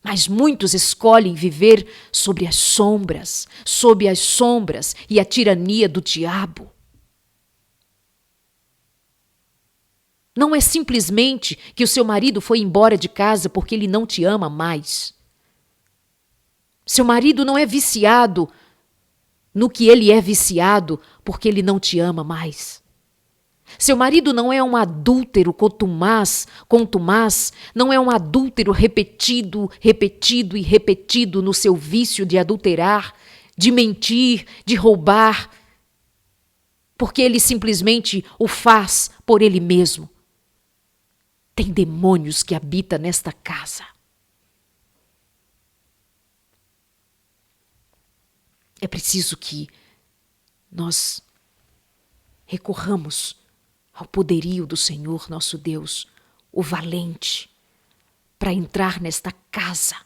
Mas muitos escolhem viver sob as sombras e a tirania do diabo. Não é simplesmente que o seu marido foi embora de casa porque ele não te ama mais. Seu marido não é viciado no que ele é viciado porque ele não te ama mais. Seu marido não é um adúltero contumaz, não é um adúltero repetido e repetido no seu vício de adulterar, de mentir, de roubar, porque ele simplesmente o faz por ele mesmo. Tem demônios que habitam nesta casa. É preciso que nós recorramos ao poderio do Senhor nosso Deus, o valente, para entrar nesta casa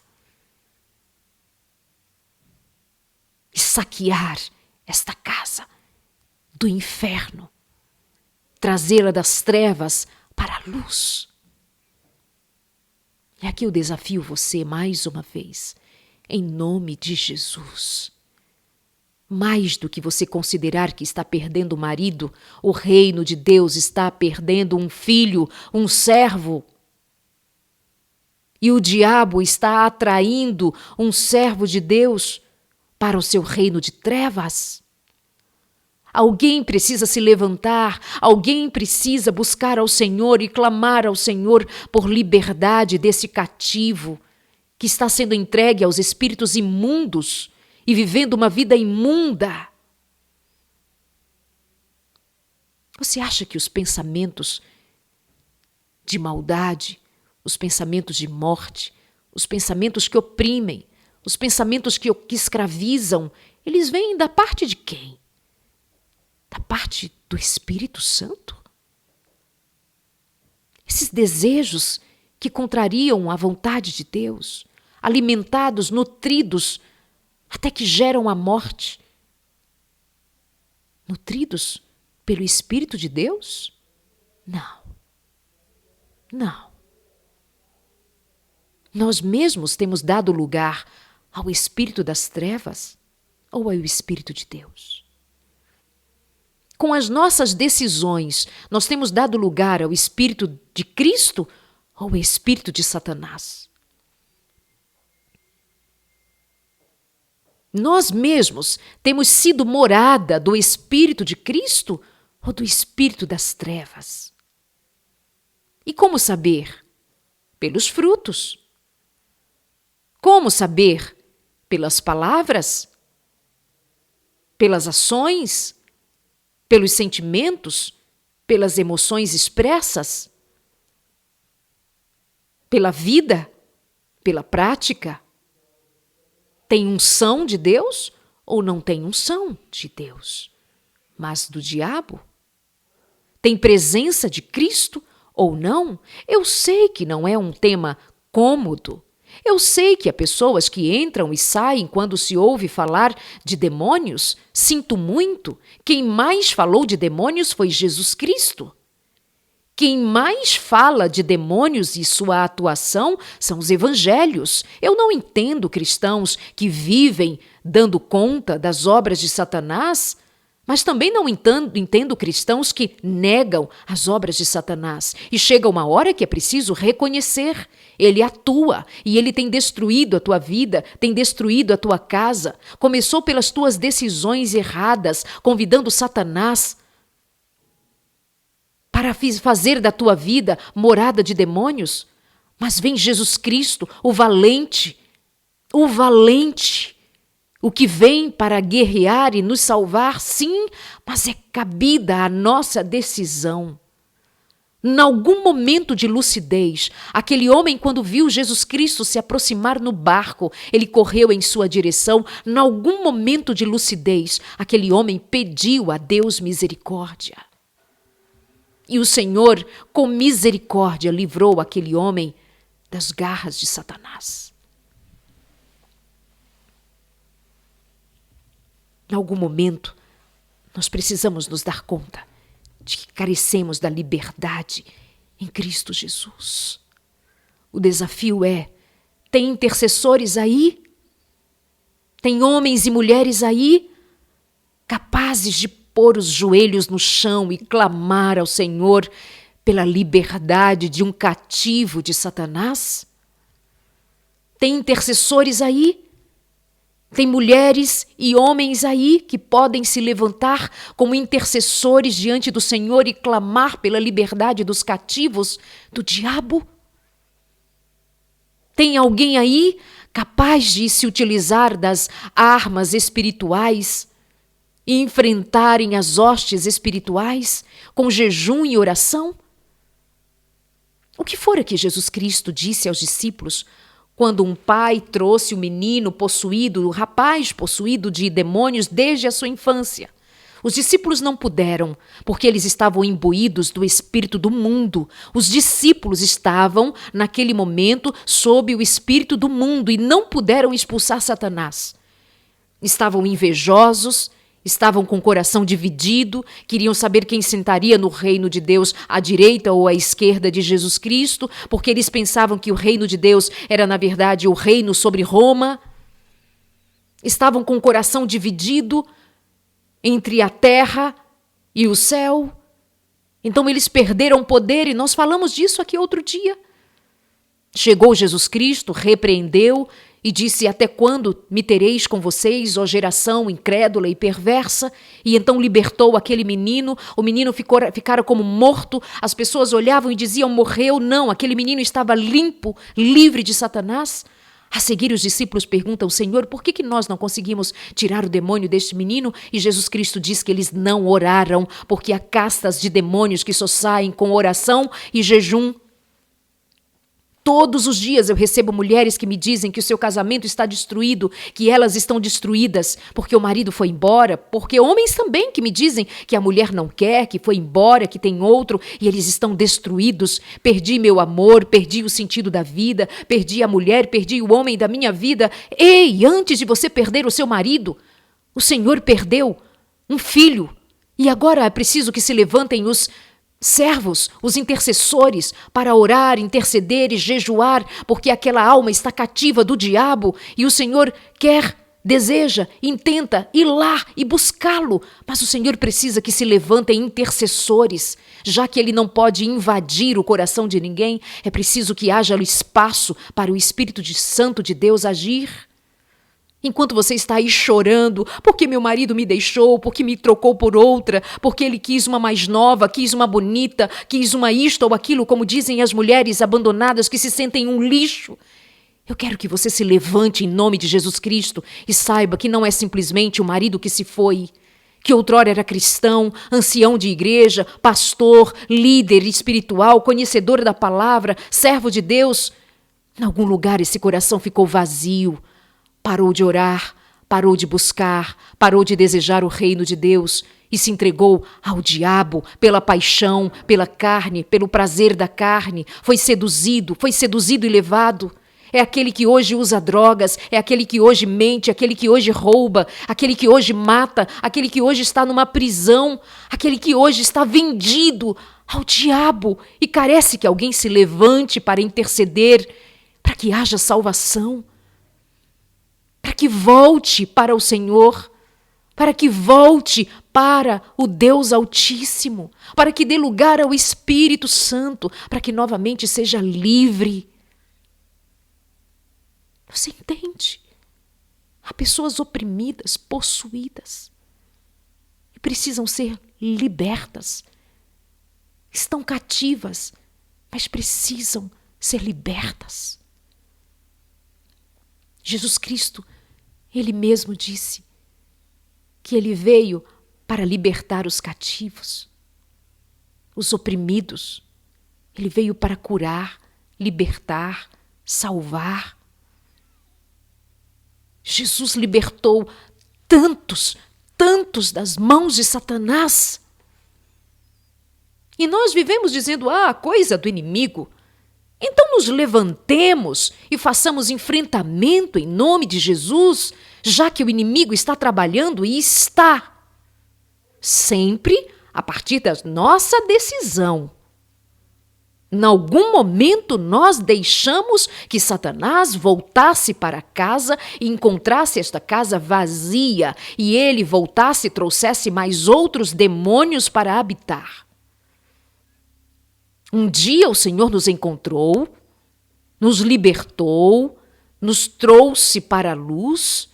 e saquear esta casa do inferno, trazê-la das trevas para a luz. E aqui eu desafio você mais uma vez, em nome de Jesus. Mais do que você considerar que está perdendo o marido, o reino de Deus está perdendo um filho, um servo. E o diabo está atraindo um servo de Deus para o seu reino de trevas. Alguém precisa se levantar, alguém precisa buscar ao Senhor e clamar ao Senhor por liberdade desse cativo que está sendo entregue aos espíritos imundos e vivendo uma vida imunda. Você acha que os pensamentos de maldade, os pensamentos de morte, os pensamentos que oprimem, os pensamentos que escravizam, eles vêm da parte de quem? Da parte do Espírito Santo? Esses desejos que contrariam a vontade de Deus, alimentados, nutridos, até que geram a morte, nutridos pelo Espírito de Deus? Não. Não. Nós mesmos temos dado lugar ao Espírito das trevas ou ao Espírito de Deus? Com as nossas decisões, nós temos dado lugar ao Espírito de Cristo ou ao Espírito de Satanás? Nós mesmos temos sido morada do Espírito de Cristo ou do Espírito das trevas? E como saber? Pelos frutos. Como saber? Pelas palavras? Pelas ações? Pelos sentimentos? Pelas emoções expressas? Pela vida? Pela prática? Tem unção de Deus ou não tem unção de Deus, mas do diabo? Tem presença de Cristo ou não? Eu sei que não é um tema cômodo. Eu sei que há pessoas que entram e saem quando se ouve falar de demônios. Sinto muito. Quem mais falou de demônios foi Jesus Cristo. Quem mais fala de demônios e sua atuação são os evangelhos. Eu não entendo cristãos que vivem dando conta das obras de Satanás, mas também não entendo cristãos que negam as obras de Satanás. E chega uma hora que é preciso reconhecer. Ele atua e ele tem destruído a tua vida, tem destruído a tua casa. Começou pelas tuas decisões erradas, convidando Satanás para fazer da tua vida morada de demônios. Mas vem Jesus Cristo, o valente, o que vem para guerrear e nos salvar, sim, mas é cabida a nossa decisão. Em algum momento de lucidez, aquele homem, quando viu Jesus Cristo se aproximar no barco, ele correu em sua direção. Em algum momento de lucidez, aquele homem pediu a Deus misericórdia. E o Senhor, com misericórdia, livrou aquele homem das garras de Satanás. Em algum momento, nós precisamos nos dar conta de que carecemos da liberdade em Cristo Jesus. O desafio é: tem intercessores aí? Tem homens e mulheres aí capazes de pôr os joelhos no chão e clamar ao Senhor pela liberdade de um cativo de Satanás? Tem intercessores aí? Tem mulheres e homens aí que podem se levantar como intercessores diante do Senhor e clamar pela liberdade dos cativos do diabo? Tem alguém aí capaz de se utilizar das armas espirituais e enfrentarem as hostes espirituais com jejum e oração? O que fora que Jesus Cristo disse aos discípulos quando um pai trouxe o menino possuído, o rapaz possuído de demônios desde a sua infância. Os discípulos não puderam, porque eles estavam imbuídos do espírito do mundo. Os discípulos estavam, naquele momento, sob o espírito do mundo e não puderam expulsar Satanás. Estavam invejosos, estavam com o coração dividido, queriam saber quem sentaria no reino de Deus à direita ou à esquerda de Jesus Cristo, porque eles pensavam que o reino de Deus era, na verdade, o reino sobre Roma. Estavam com o coração dividido entre a terra e o céu. Então eles perderam o poder e nós falamos disso aqui outro dia. Chegou Jesus Cristo, repreendeu e disse: até quando me tereis com vocês, ó geração incrédula e perversa? E então libertou aquele menino, o menino ficara como morto, as pessoas olhavam e diziam: morreu. Não, aquele menino estava limpo, livre de Satanás. A seguir, os discípulos perguntam: Senhor, por que nós não conseguimos tirar o demônio deste menino? E Jesus Cristo diz que eles não oraram, porque há castas de demônios que só saem com oração e jejum. Todos os dias eu recebo mulheres que me dizem que o seu casamento está destruído, que elas estão destruídas porque o marido foi embora, porque homens também que me dizem que a mulher não quer, que foi embora, que tem outro, e eles estão destruídos. Perdi meu amor, perdi o sentido da vida, perdi a mulher, perdi o homem da minha vida. Ei, antes de você perder o seu marido, o Senhor perdeu um filho, e agora é preciso que se levantem os servos, os intercessores, para orar, interceder e jejuar, porque aquela alma está cativa do diabo e o Senhor quer, deseja, intenta ir lá e buscá-lo. Mas o Senhor precisa que se levantem intercessores. Já que ele não pode invadir o coração de ninguém, é preciso que haja espaço para o Espírito Santo de Deus agir. Enquanto você está aí chorando, porque meu marido me deixou, porque me trocou por outra, porque ele quis uma mais nova, quis uma bonita, quis uma isto ou aquilo, como dizem as mulheres abandonadas que se sentem um lixo. Eu quero que você se levante em nome de Jesus Cristo e saiba que não é simplesmente o marido que se foi, que outrora era cristão, ancião de igreja, pastor, líder espiritual, conhecedor da palavra, servo de Deus. Em algum lugar esse coração ficou vazio. Parou de orar, parou de buscar, parou de desejar o reino de Deus e se entregou ao diabo pela paixão, pela carne, pelo prazer da carne. Foi seduzido e levado. É aquele que hoje usa drogas, é aquele que hoje mente, aquele que hoje rouba, aquele que hoje mata, aquele que hoje está numa prisão, aquele que hoje está vendido ao diabo e carece que alguém se levante para interceder, para que haja salvação. Para que volte para o Senhor, para que volte para o Deus Altíssimo, para que dê lugar ao Espírito Santo, para que novamente seja livre. Você entende? Há pessoas oprimidas, possuídas, e precisam ser libertas. Estão cativas, mas precisam ser libertas. Jesus Cristo, ele mesmo disse que ele veio para libertar os cativos, os oprimidos. Ele veio para curar, libertar, salvar. Jesus libertou tantos das mãos de Satanás. E nós vivemos dizendo: coisa do inimigo. Então nos levantemos e façamos enfrentamento em nome de Jesus, já que o inimigo está trabalhando e está. Sempre a partir da nossa decisão. Em algum momento nós deixamos que Satanás voltasse para casa e encontrasse esta casa vazia e ele voltasse e trouxesse mais outros demônios para habitar. Um dia o Senhor nos encontrou, nos libertou, nos trouxe para a luz.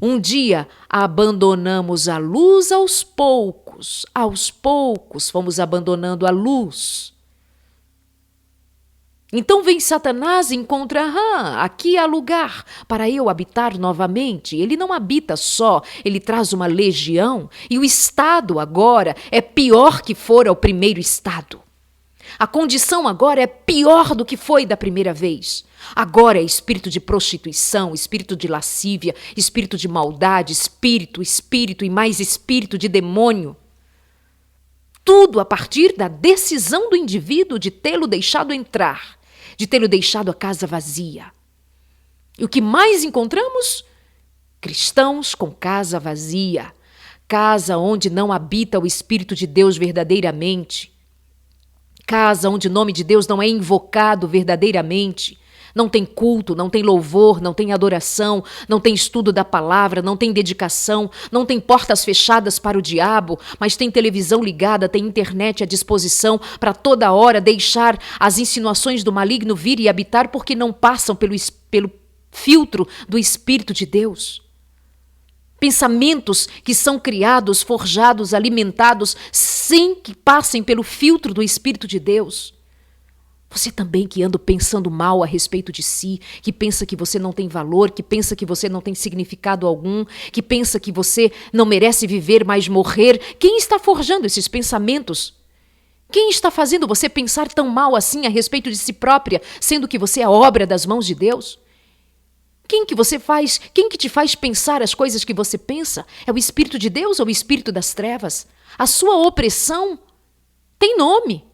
Um dia abandonamos a luz aos poucos fomos abandonando a luz. Então vem Satanás e encontra, aqui há lugar para eu habitar novamente. Ele não habita só, ele traz uma legião e o estado agora é pior que fora o primeiro estado. A condição agora é pior do que foi da primeira vez. Agora é espírito de prostituição, espírito de lascívia, espírito de maldade, espírito e mais espírito de demônio. Tudo a partir da decisão do indivíduo de tê-lo deixado entrar, de tê-lo deixado a casa vazia. E o que mais encontramos? Cristãos com casa vazia, casa onde não habita o Espírito de Deus verdadeiramente, casa onde o nome de Deus não é invocado verdadeiramente. Não tem culto, não tem louvor, não tem adoração, não tem estudo da palavra, não tem dedicação, não tem portas fechadas para o diabo, mas tem televisão ligada, tem internet à disposição para toda hora deixar as insinuações do maligno vir e habitar porque não passam pelo filtro do Espírito de Deus. Pensamentos que são criados, forjados, alimentados, sem que passem pelo filtro do Espírito de Deus. Você também que anda pensando mal a respeito de si, que pensa que você não tem valor, que pensa que você não tem significado algum, que pensa que você não merece viver, mas morrer. Quem está forjando esses pensamentos? Quem está fazendo você pensar tão mal assim a respeito de si própria, sendo que você é obra das mãos de Deus? Quem que te faz pensar as coisas que você pensa? É o Espírito de Deus ou o Espírito das trevas? A sua opressão tem nome.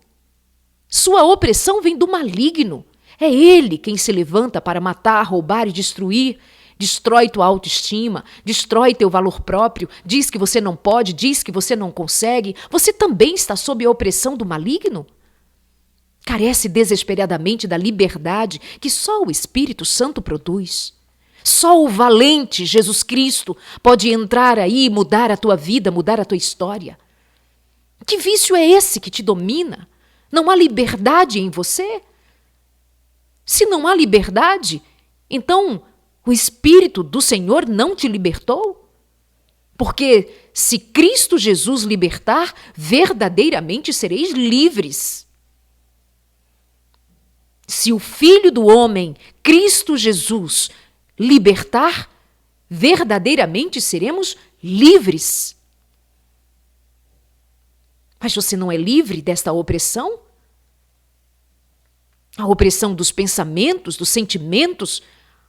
Sua opressão vem do maligno. É ele quem se levanta para matar, roubar e destruir. Destrói tua autoestima, destrói teu valor próprio, diz que você não pode, diz que você não consegue. Você também está sob a opressão do maligno? Carece desesperadamente da liberdade que só o Espírito Santo produz. Só o valente Jesus Cristo pode entrar aí e mudar a tua vida, mudar a tua história. Que vício é esse que te domina? Não há liberdade em você? Se não há liberdade, então o Espírito do Senhor não te libertou? Porque se Cristo Jesus libertar, verdadeiramente sereis livres. Se o Filho do Homem, Cristo Jesus, libertar, verdadeiramente seremos livres. Mas você não é livre desta opressão? A opressão dos pensamentos, dos sentimentos,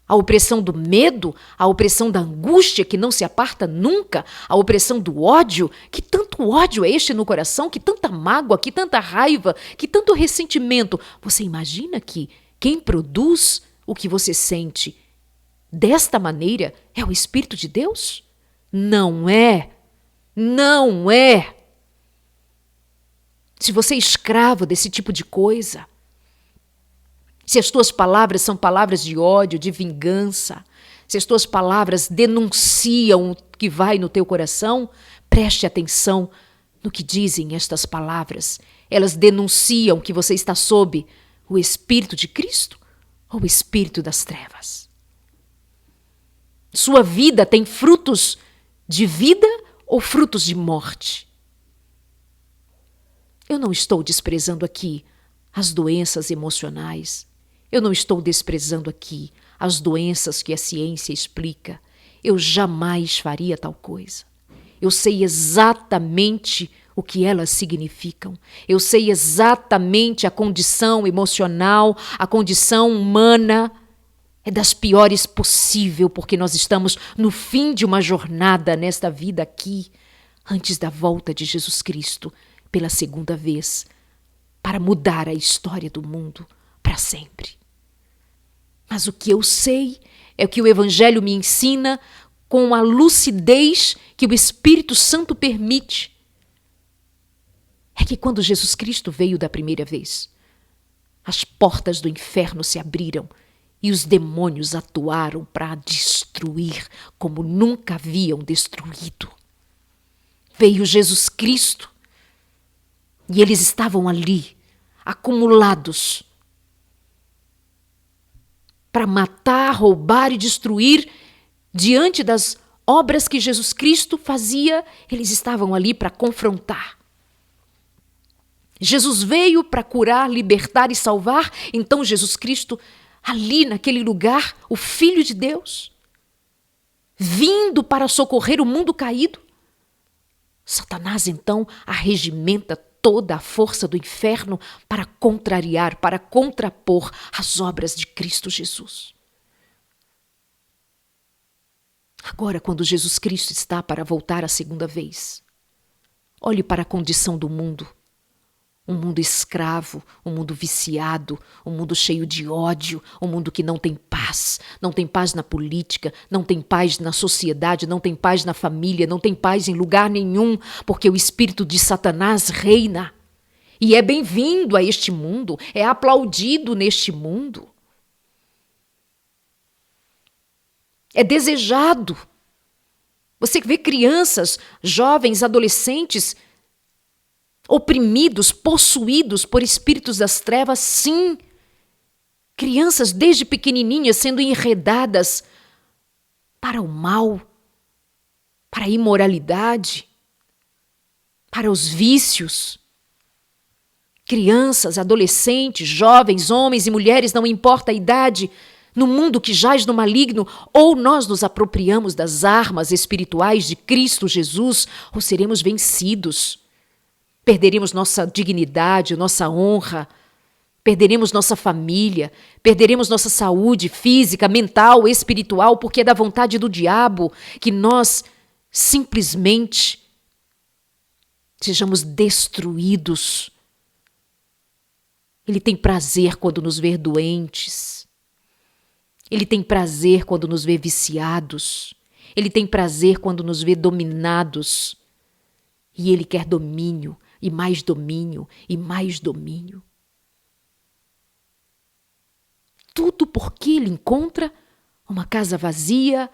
a opressão do medo, a opressão da angústia que não se aparta nunca, a opressão do ódio. Que tanto ódio é este no coração, que tanta mágoa, que tanta raiva, que tanto ressentimento. Você imagina que quem produz o que você sente desta maneira é o Espírito de Deus? Não é. Não é. Se você é escravo desse tipo de coisa, se as tuas palavras são palavras de ódio, de vingança, se as tuas palavras denunciam o que vai no teu coração, preste atenção no que dizem estas palavras. Elas denunciam que você está sob o Espírito de Cristo ou o Espírito das trevas. Sua vida tem frutos de vida ou frutos de morte? Eu não estou desprezando aqui as doenças emocionais. Eu não estou desprezando aqui as doenças que a ciência explica. Eu jamais faria tal coisa. Eu sei exatamente o que elas significam. Eu sei exatamente a condição emocional, a condição humana. É das piores possível, porque nós estamos no fim de uma jornada nesta vida aqui, antes da volta de Jesus Cristo, pela segunda vez, para mudar a história do mundo para sempre. Mas o que eu sei é o que o Evangelho me ensina com a lucidez que o Espírito Santo permite. É que quando Jesus Cristo veio da primeira vez, as portas do inferno se abriram e os demônios atuaram para destruir como nunca haviam destruído. Veio Jesus Cristo e eles estavam ali, acumulados, para matar, roubar e destruir. Diante das obras que Jesus Cristo fazia, eles estavam ali para confrontar. Jesus veio para curar, libertar e salvar. Então Jesus Cristo, ali naquele lugar, o Filho de Deus, vindo para socorrer o mundo caído, Satanás então arregimenta toda a força do inferno para contrariar, para contrapor as obras de Cristo Jesus. Agora, quando Jesus Cristo está para voltar a segunda vez, olhe para a condição do mundo. Um mundo escravo, um mundo viciado, um mundo cheio de ódio, um mundo que não tem paz na política, não tem paz na sociedade, não tem paz na família, não tem paz em lugar nenhum, porque o espírito de Satanás reina. E é bem-vindo a este mundo, é aplaudido neste mundo. É desejado. Você vê crianças, jovens, adolescentes oprimidos, possuídos por espíritos das trevas, sim. Crianças desde pequenininhas sendo enredadas para o mal, para a imoralidade, para os vícios. Crianças, adolescentes, jovens, homens e mulheres, não importa a idade, no mundo que jaz no maligno, ou nós nos apropriamos das armas espirituais de Cristo Jesus, ou seremos vencidos. Perderemos nossa dignidade, nossa honra, perderemos nossa família, perderemos nossa saúde física, mental, espiritual, porque é da vontade do diabo que nós simplesmente sejamos destruídos. Ele tem prazer quando nos vê doentes. Ele tem prazer quando nos vê viciados. Ele tem prazer quando nos vê dominados. E ele quer domínio, e mais domínio, e mais domínio. Tudo porque ele encontra uma casa vazia,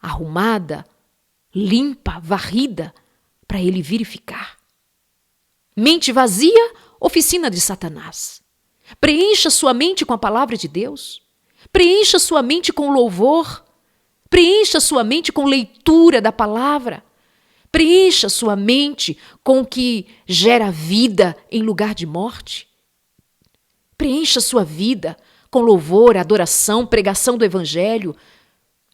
arrumada, limpa, varrida, para ele vir e ficar. Mente vazia, oficina de Satanás. Preencha sua mente com a palavra de Deus. Preencha sua mente com louvor. Preencha sua mente com leitura da palavra. Preencha sua mente com o que gera vida em lugar de morte. Preencha sua vida com louvor, adoração, pregação do evangelho.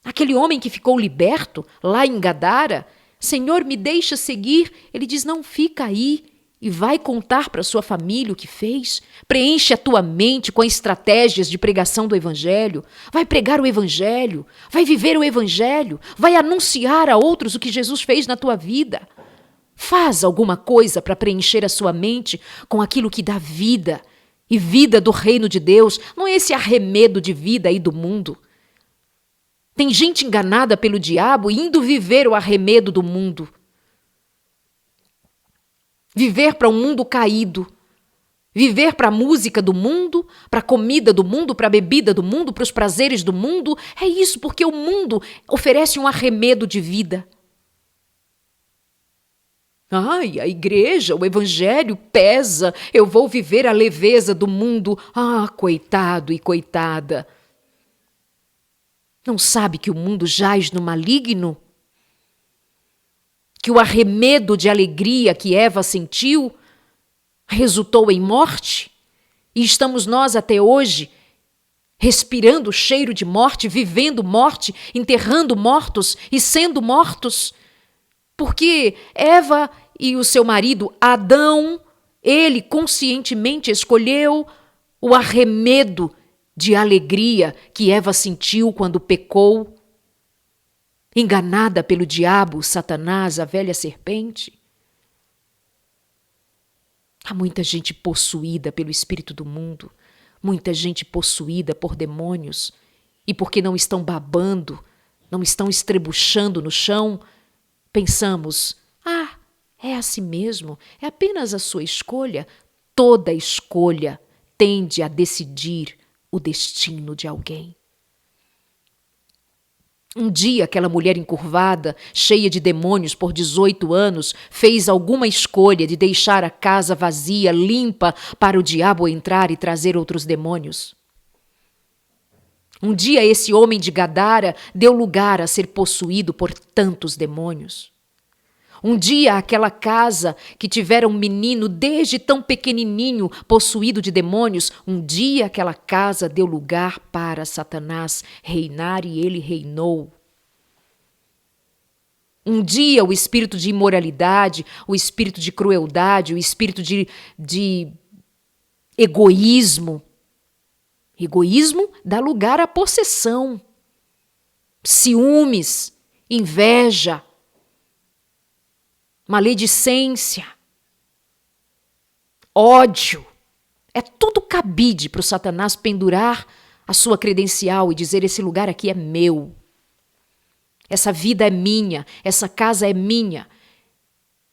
Aquele homem que ficou liberto lá em Gadara, Senhor, me deixa seguir. Ele diz, não, fica aí e vai contar para sua família o que fez. Preenche a tua mente com estratégias de pregação do evangelho. Vai pregar o evangelho, vai viver o evangelho, vai anunciar a outros o que Jesus fez na tua vida. Faz alguma coisa para preencher a sua mente com aquilo que dá vida, e vida do reino de Deus, não é esse arremedo de vida aí do mundo. Tem gente enganada pelo diabo indo viver o arremedo do mundo. Viver para um mundo caído. Viver para a música do mundo, para a comida do mundo, para a bebida do mundo, para os prazeres do mundo. É isso, porque o mundo oferece um arremedo de vida. Ai, a igreja, o evangelho pesa, eu vou viver a leveza do mundo. Ah, coitado e coitada. Não sabe que o mundo jaz no maligno? Que o arremedo de alegria que Eva sentiu resultou em morte? E estamos nós até hoje respirando o cheiro de morte, vivendo morte, enterrando mortos e sendo mortos? Porque Eva e o seu marido Adão, ele conscientemente escolheu o arremedo de alegria que Eva sentiu quando pecou, enganada pelo diabo, Satanás, a velha serpente. Há muita gente possuída pelo espírito do mundo, muita gente possuída por demônios, e porque não estão babando, não estão estrebuchando no chão, pensamos, é assim mesmo, é apenas a sua escolha. Toda escolha tende a decidir o destino de alguém. Um dia aquela mulher encurvada, cheia de demônios por 18 anos, fez alguma escolha de deixar a casa vazia, limpa, para o diabo entrar e trazer outros demônios. Um dia esse homem de Gadara deu lugar a ser possuído por tantos demônios. Um dia aquela casa que tivera um menino desde tão pequenininho possuído de demônios, um dia aquela casa deu lugar para Satanás reinar e ele reinou. Um dia o espírito de imoralidade, o espírito de crueldade, o espírito de egoísmo. Egoísmo dá lugar à possessão, ciúmes, inveja, maledicência, ódio. É tudo cabide para o Satanás pendurar a sua credencial e dizer: esse lugar aqui é meu. Essa vida é minha, essa casa é minha.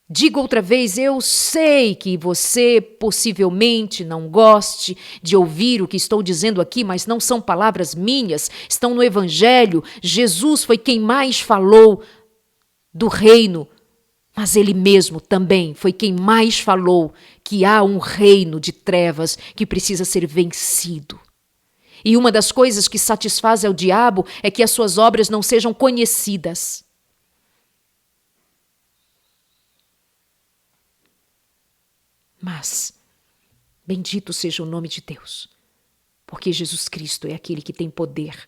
Digo outra vez, eu sei que você possivelmente não goste de ouvir o que estou dizendo aqui, mas não são palavras minhas, estão no Evangelho. Jesus foi quem mais falou do reino, mas ele mesmo também foi quem mais falou que há um reino de trevas que precisa ser vencido. E uma das coisas que satisfaz ao diabo é que as suas obras não sejam conhecidas. Mas, bendito seja o nome de Deus, porque Jesus Cristo é aquele que tem poder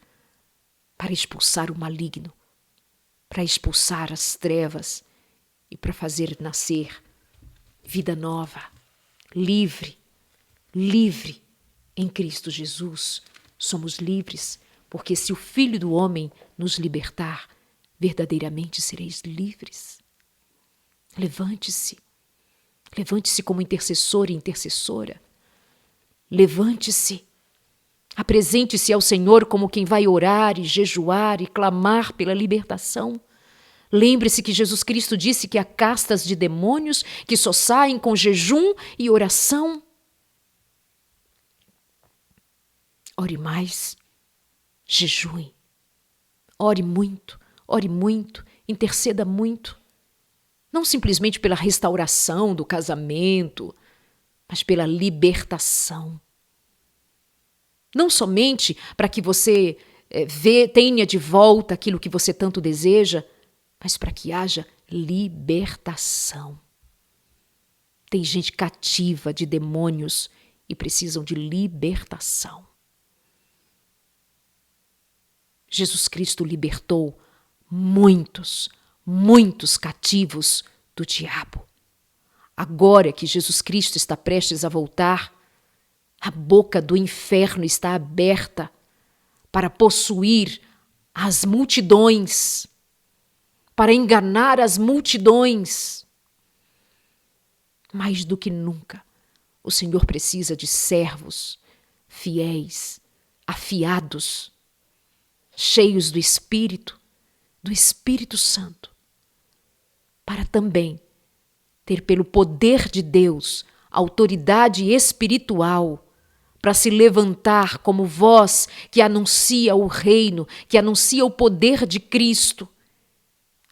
para expulsar o maligno, para expulsar as trevas e para fazer nascer vida nova, livre, livre em Cristo Jesus. Somos livres, porque se o Filho do Homem nos libertar, verdadeiramente sereis livres. Levante-se. Levante-se como intercessor e intercessora. Levante-se. Apresente-se ao Senhor como quem vai orar e jejuar e clamar pela libertação. Lembre-se que Jesus Cristo disse que há castas de demônios que só saem com jejum e oração. Ore mais, jejue, ore muito, interceda muito. Não simplesmente pela restauração do casamento, mas pela libertação. Não somente para que você tenha de volta aquilo que você tanto deseja, mas para que haja libertação. Tem gente cativa de demônios e precisam de libertação. Jesus Cristo libertou muitos cativos do diabo. Agora que Jesus Cristo está prestes a voltar, a boca do inferno está aberta para possuir as multidões, para enganar as multidões. Mais do que nunca, o Senhor precisa de servos fiéis, afiados, cheios do Espírito Santo, para também ter pelo poder de Deus autoridade espiritual para se levantar como voz que anuncia o reino, que anuncia o poder de Cristo,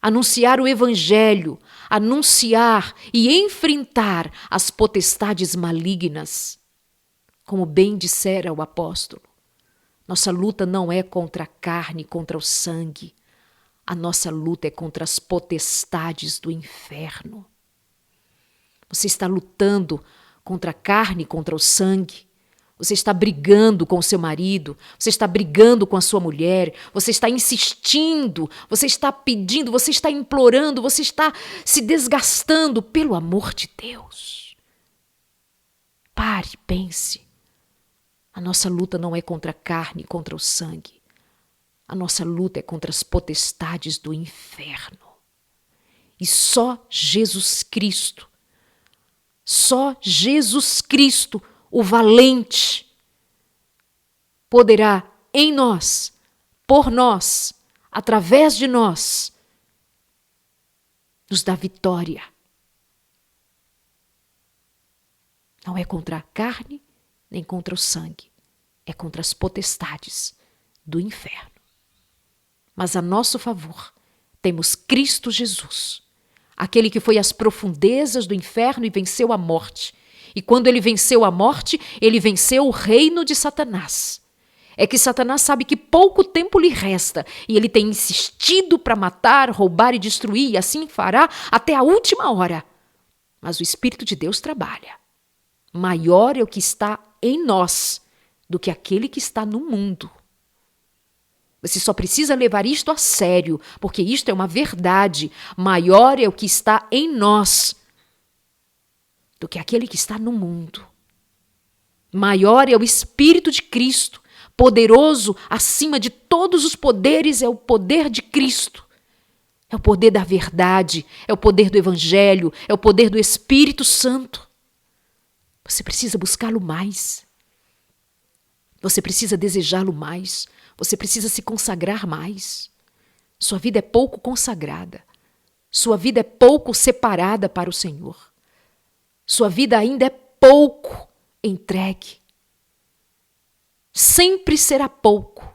anunciar o Evangelho, anunciar e enfrentar as potestades malignas. Como bem dissera o apóstolo, nossa luta não é contra a carne, contra o sangue. A nossa luta é contra as potestades do inferno. Você está lutando contra a carne, contra o sangue. Você está brigando com o seu marido, você está brigando com a sua mulher, você está insistindo, você está pedindo, você está implorando, você está se desgastando, pelo amor de Deus. Pare, pense. A nossa luta não é contra a carne, contra o sangue. A nossa luta é contra as potestades do inferno. E só Jesus Cristo, o valente, poderá em nós, por nós, através de nós, nos dar vitória. Não é contra a carne, nem contra o sangue, é contra as potestades do inferno. Mas a nosso favor temos Cristo Jesus, aquele que foi às profundezas do inferno e venceu a morte. E quando ele venceu a morte, ele venceu o reino de Satanás. É que Satanás sabe que pouco tempo lhe resta e ele tem insistido para matar, roubar e destruir, e assim fará até a última hora. Mas o Espírito de Deus trabalha. Maior é o que está em nós do que aquele que está no mundo. Você só precisa levar isto a sério, porque isto é uma verdade. Maior é o que está em nós do que aquele que está no mundo. Maior é o Espírito de Cristo, poderoso acima de todos os poderes, é o poder de Cristo. É o poder da verdade, é o poder do Evangelho, é o poder do Espírito Santo. Você precisa buscá-lo mais. Você precisa desejá-lo mais. Você precisa se consagrar mais. Sua vida é pouco consagrada. Sua vida é pouco separada para o Senhor. Sua vida ainda é pouco entregue. Sempre será pouco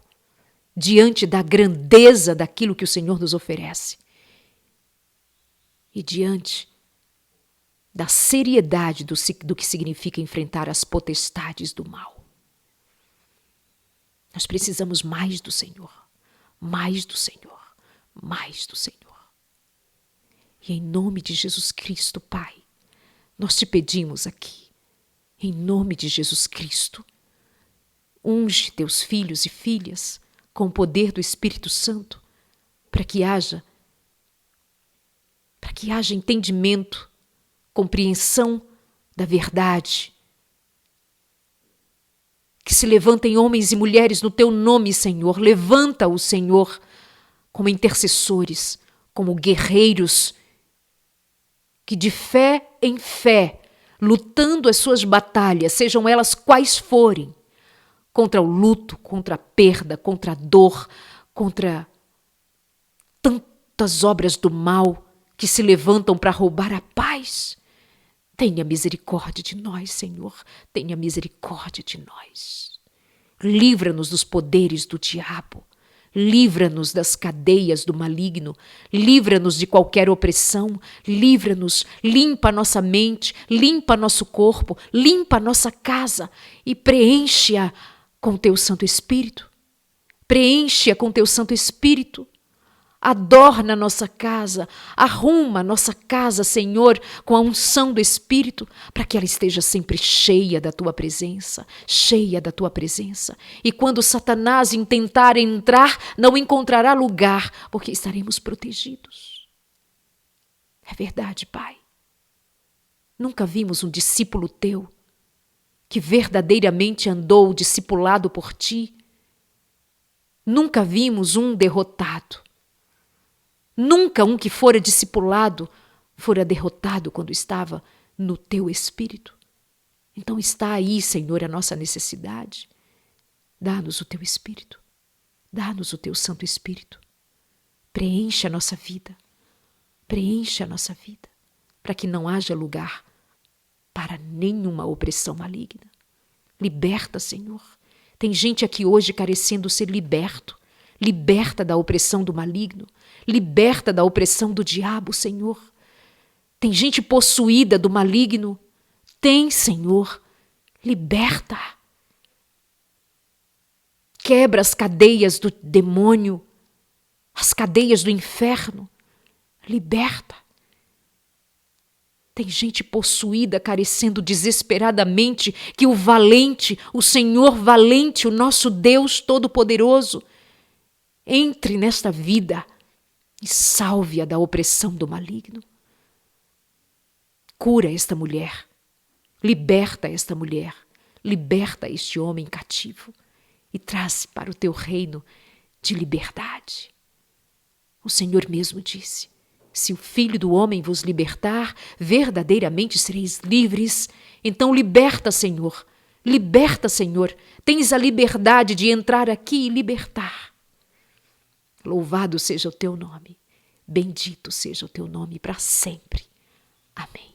diante da grandeza daquilo que o Senhor nos oferece. E diante da seriedade do que significa enfrentar as potestades do mal. Nós precisamos mais do Senhor, mais do Senhor, mais do Senhor. E em nome de Jesus Cristo, Pai, nós te pedimos aqui, em nome de Jesus Cristo, unge teus filhos e filhas com o poder do Espírito Santo, para que haja entendimento, compreensão da verdade. Que se levantem homens e mulheres no teu nome, Senhor. Levanta-o, Senhor, como intercessores, como guerreiros, que de fé em fé, lutando as suas batalhas, sejam elas quais forem, contra o luto, contra a perda, contra a dor, contra tantas obras do mal que se levantam para roubar a paz. Tenha misericórdia de nós, Senhor. Tenha misericórdia de nós. Livra-nos dos poderes do diabo. Livra-nos das cadeias do maligno. Livra-nos de qualquer opressão. Livra-nos. Limpa a nossa mente. Limpa nosso corpo. Limpa a nossa casa. E preenche-a com teu Santo Espírito. Preenche-a com teu Santo Espírito. Adorna a nossa casa, arruma a nossa casa, Senhor, com a unção do Espírito, para que ela esteja sempre cheia da Tua presença, cheia da Tua presença. E quando Satanás intentar entrar, não encontrará lugar, porque estaremos protegidos. É verdade, Pai. Nunca vimos um discípulo Teu que verdadeiramente andou discipulado por Ti. Nunca vimos um derrotado. Nunca um que fora discipulado fora derrotado quando estava no teu Espírito. Então está aí, Senhor, a nossa necessidade. Dá-nos o teu Espírito. Dá-nos o teu Santo Espírito. Preenche a nossa vida. Preenche a nossa vida, para que não haja lugar para nenhuma opressão maligna. Liberta, Senhor. Tem gente aqui hoje carecendo ser liberto. Liberta da opressão do maligno. Liberta da opressão do diabo, Senhor. Tem gente possuída do maligno. Tem, Senhor. Liberta. Quebra as cadeias do demônio, as cadeias do inferno. Liberta. Tem gente possuída, carecendo desesperadamente, que o valente, o Senhor valente, o nosso Deus Todo-Poderoso, entre nesta vida e salve-a da opressão do maligno. Cura esta mulher, liberta esta mulher, liberta este homem cativo e traz para o teu reino de liberdade. O Senhor mesmo disse: se o Filho do Homem vos libertar, verdadeiramente sereis livres. Então liberta, Senhor, liberta, Senhor. Tens a liberdade de entrar aqui e libertar. Louvado seja o teu nome, bendito seja o teu nome para sempre. Amém.